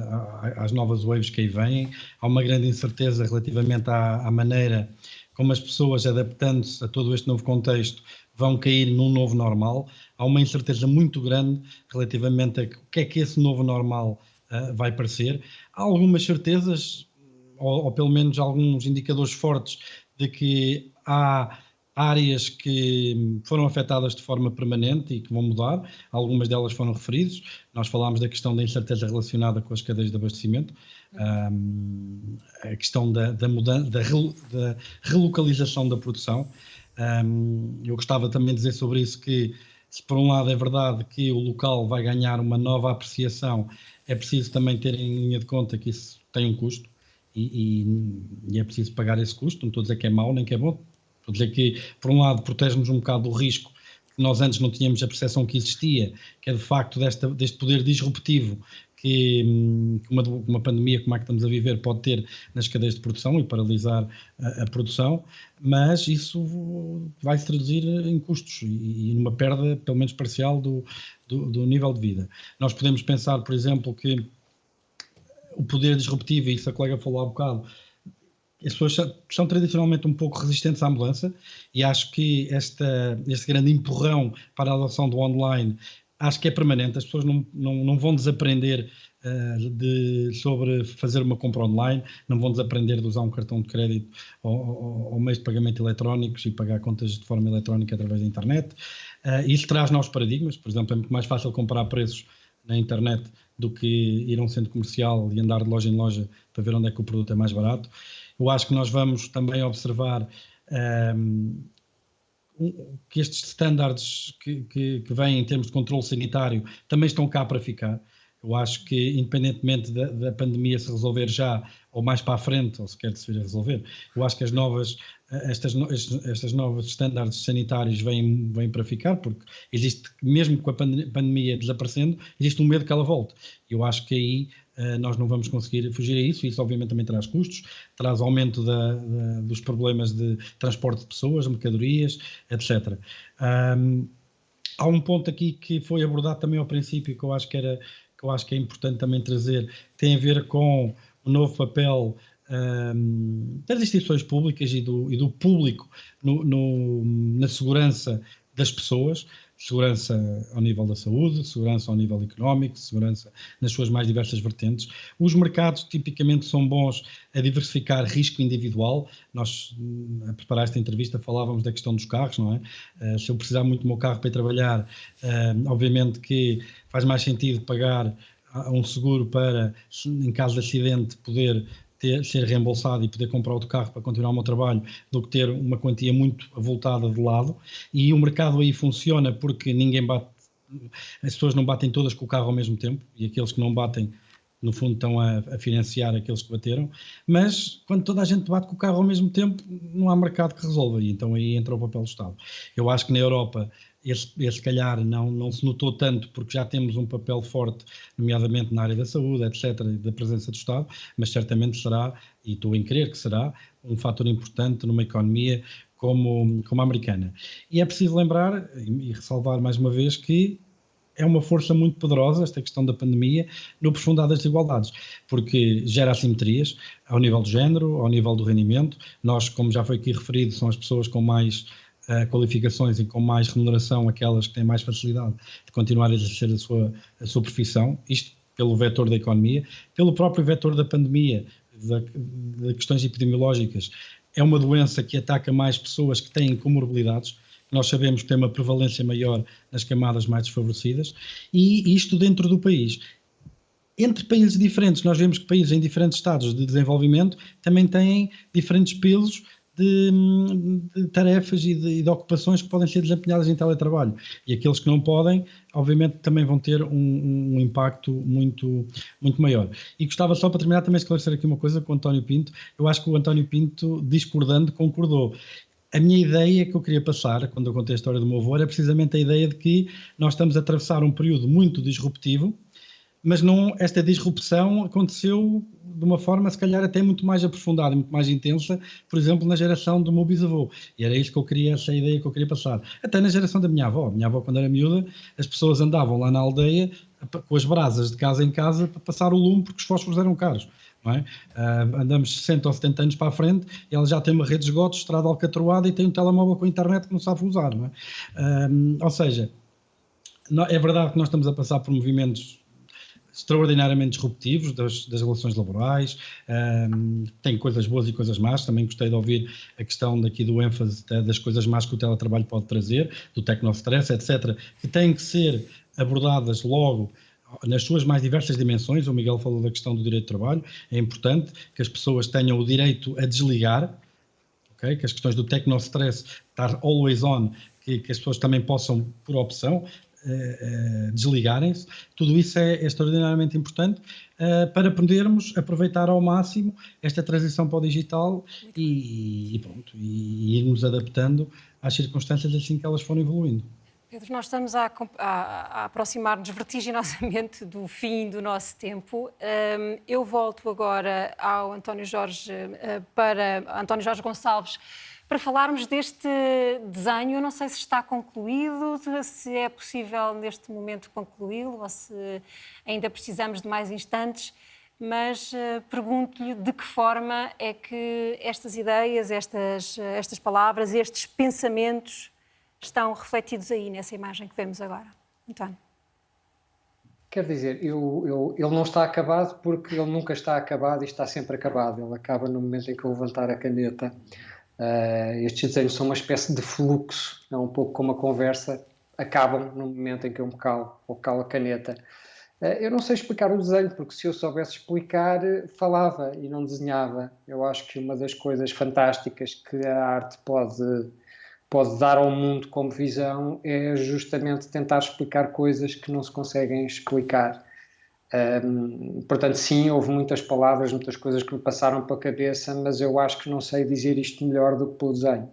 às novas waves que aí vêm, há uma grande incerteza relativamente à maneira como as pessoas, adaptando-se a todo este novo contexto, vão cair num novo normal. Há uma incerteza muito grande relativamente a o que é que esse novo normal vai parecer. Há algumas certezas, ou pelo menos alguns indicadores fortes, de que há áreas que foram afetadas de forma permanente e que vão mudar. Algumas delas foram referidas. Nós falámos da questão da incerteza relacionada com as cadeias de abastecimento, a questão da relocalização da produção. Eu gostava também de dizer sobre isso que, se por um lado é verdade que o local vai ganhar uma nova apreciação, é preciso também ter em linha de conta que isso tem um custo e é preciso pagar esse custo. Não estou a dizer que é mau nem que é bom, estou a dizer que, por um lado, protege-nos um bocado do risco que nós antes não tínhamos a percepção que existia, que é de facto deste poder disruptivo que uma pandemia como a que estamos a viver pode ter nas cadeias de produção e paralisar a produção, mas isso vai se traduzir em custos e numa perda, pelo menos parcial, do nível de vida. Nós podemos pensar, por exemplo, que o poder disruptivo, e isso a colega falou há bocado, as pessoas são tradicionalmente um pouco resistentes à mudança e acho que este grande empurrão para a adoção do online acho que é permanente. As pessoas não vão desaprender sobre fazer uma compra online, não vão desaprender de usar um cartão de crédito ou meios de pagamento eletrónicos e pagar contas de forma eletrónica através da internet. Isso traz novos paradigmas. Por exemplo, é muito mais fácil comprar preços na internet do que ir a um centro comercial e andar de loja em loja para ver onde é que o produto é mais barato. Eu acho que nós vamos também observar que estes estándares que vêm em termos de controle sanitário também estão cá para ficar. Eu acho que, independentemente da pandemia se resolver já, ou mais para a frente, ou sequer de se vir a resolver, eu acho que estas novas estándares sanitários vêm para ficar, porque existe, mesmo com a pandemia desaparecendo, existe um medo que ela volte. Eu acho que aí nós não vamos conseguir fugir a isso, e isso obviamente também traz custos, traz aumento dos problemas de transporte de pessoas, mercadorias, etc. Há um ponto aqui que foi abordado também ao princípio, que eu acho que é importante também trazer, tem a ver com o novo papel das instituições públicas e do público na segurança das pessoas, segurança ao nível da saúde, segurança ao nível económico, segurança nas suas mais diversas vertentes. Os mercados tipicamente são bons a diversificar risco individual. Nós, a preparar esta entrevista, falávamos da questão dos carros, não é? Se eu precisar muito do meu carro para ir trabalhar, obviamente que faz mais sentido pagar um seguro para, em caso de acidente, poder ser reembolsado e poder comprar outro carro para continuar o meu trabalho, do que ter uma quantia muito avultada de lado. E o mercado aí funciona porque as pessoas não batem todas com o carro ao mesmo tempo, e aqueles que não batem, no fundo, estão a financiar aqueles que bateram. Mas quando toda a gente bate com o carro ao mesmo tempo, não há mercado que resolva, e então aí entra o papel do Estado. Eu acho que na Europa esse calhar não se notou tanto, porque já temos um papel forte, nomeadamente na área da saúde, etc., da presença do Estado, mas certamente será, e estou em crer que será, um fator importante numa economia como a americana. E é preciso lembrar e ressalvar mais uma vez que é uma força muito poderosa esta questão da pandemia no aprofundar das desigualdades, porque gera assimetrias ao nível do género, ao nível do rendimento. Nós, como já foi aqui referido, são as pessoas com mais qualificações e com mais remuneração aquelas que têm mais facilidade de continuar a exercer a sua profissão, isto pelo vetor da economia, pelo próprio vetor da pandemia, de questões epidemiológicas. É uma doença que ataca mais pessoas que têm comorbilidades, nós sabemos que tem uma prevalência maior nas camadas mais desfavorecidas, e isto dentro do país. Entre países diferentes, nós vemos que países em diferentes estados de desenvolvimento também têm diferentes pesos de tarefas e de ocupações que podem ser desempenhadas em teletrabalho. E aqueles que não podem, obviamente, também vão ter um impacto muito, muito maior. E gostava só, para terminar, também esclarecer aqui uma coisa com o António Pinto. Eu acho que o António Pinto, discordando, concordou. A minha ideia que eu queria passar, quando eu contei a história do meu avô, era precisamente a ideia de que nós estamos a atravessar um período muito disruptivo, mas não, esta disrupção aconteceu de uma forma, se calhar, até muito mais aprofundada, muito mais intensa, por exemplo, na geração do meu bisavô. E era isso que eu queria, essa ideia que eu queria passar. Até na geração da minha avó. A minha avó, quando era miúda, as pessoas andavam lá na aldeia com as brasas de casa em casa para passar o lume, porque os fósforos eram caros. Não é? Andamos 60 ou 70 anos para a frente e ela já tem uma rede de esgotos, estrada alcatroada e tem um telemóvel com a internet que não sabe usar. Não é? Ou seja, é verdade que nós estamos a passar por movimentos extraordinariamente disruptivos das relações laborais, tem coisas boas e coisas más. Também gostei de ouvir a questão daqui do ênfase das coisas más que o teletrabalho pode trazer, do tecnostress, etc., que têm que ser abordadas logo nas suas mais diversas dimensões. O Miguel falou da questão do direito de trabalho. É importante que as pessoas tenham o direito a desligar, okay? Que as questões do tecnostress, estar always on, que as pessoas também possam, por opção, desligarem-se. Tudo isso é extraordinariamente importante para podermos aproveitar ao máximo esta transição para o digital e irmos adaptando às circunstâncias assim que elas forem evoluindo. Pedro, nós estamos a aproximar-nos vertiginosamente do fim do nosso tempo. Eu volto agora ao António Jorge Gonçalves, para falarmos deste desenho. Eu não sei se está concluído, se é possível neste momento concluí-lo ou se ainda precisamos de mais instantes, mas pergunto-lhe de que forma é que estas ideias, estas palavras, estes pensamentos estão refletidos aí nessa imagem que vemos agora. António. Quer dizer, ele não está acabado porque ele nunca está acabado e está sempre acabado. Ele acaba no momento em que eu levantar a caneta. Estes desenhos são uma espécie de fluxo, é um pouco como a conversa, acabam no momento em que eu me calo ou calo a caneta. Eu não sei explicar o desenho, porque se eu soubesse explicar, falava e não desenhava. Eu acho que uma das coisas fantásticas que a arte pode dar ao mundo como visão é justamente tentar explicar coisas que não se conseguem explicar. Portanto, sim, houve muitas palavras, muitas coisas que me passaram pela cabeça, mas eu acho que não sei dizer isto melhor do que pelo desenho.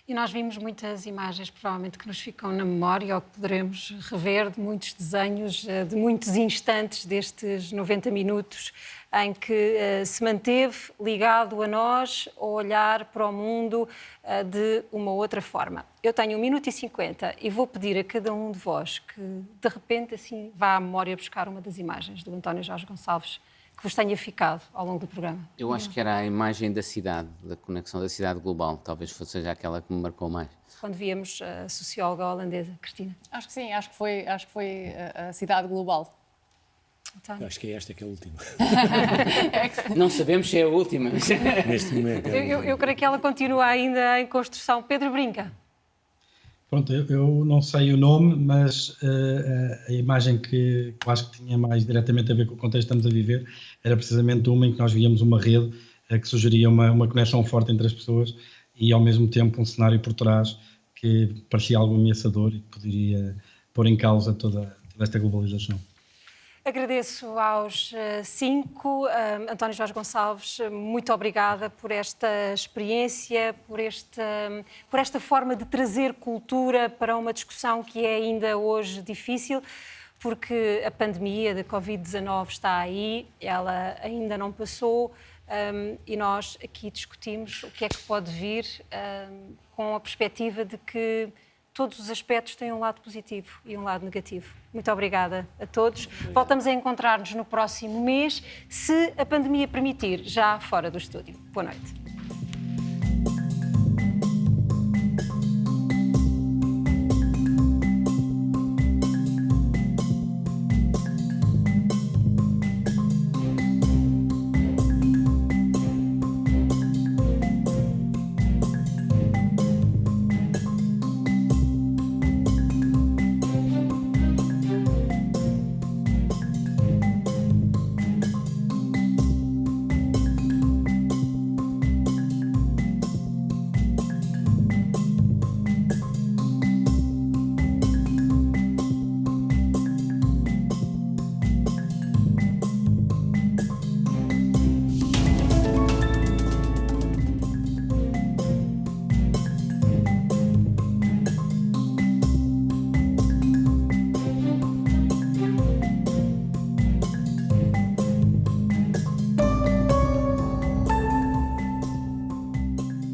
E nós vimos muitas imagens, provavelmente, que nos ficam na memória ou que poderemos rever, de muitos desenhos, de muitos instantes destes 90 minutos em que se manteve ligado a nós, a olhar para o mundo de uma outra forma. Eu tenho 1 minuto e 50 e vou pedir a cada um de vós que, de repente, assim, vá à memória buscar uma das imagens do António Jorge Gonçalves que vos tenha ficado ao longo do programa. Eu acho que era a imagem da cidade, da conexão da cidade global. Talvez seja aquela que me marcou mais. Quando víamos a socióloga holandesa, Cristina. Acho que sim, acho que foi a cidade global. Então. Acho que é esta que é a última. Não sabemos se é a última. Neste momento. Eu creio que ela continua ainda em construção. Pedro Brinca. Pronto, eu não sei o nome, mas a imagem que eu acho que tinha mais diretamente a ver com o contexto que estamos a viver era precisamente uma em que nós víamos uma rede que sugeria uma conexão forte entre as pessoas e, ao mesmo tempo, um cenário por trás que parecia algo ameaçador e que poderia pôr em causa toda esta globalização. Agradeço aos 5. António Jorge Gonçalves, muito obrigada por esta experiência, por esta forma de trazer cultura para uma discussão que é ainda hoje difícil, porque a pandemia da Covid-19 está aí, ela ainda não passou, e nós aqui discutimos o que é que pode vir com a perspectiva de que todos os aspectos têm um lado positivo e um lado negativo. Muito obrigada a todos. Obrigado. Voltamos a encontrar-nos no próximo mês, se a pandemia permitir, já fora do estúdio. Boa noite.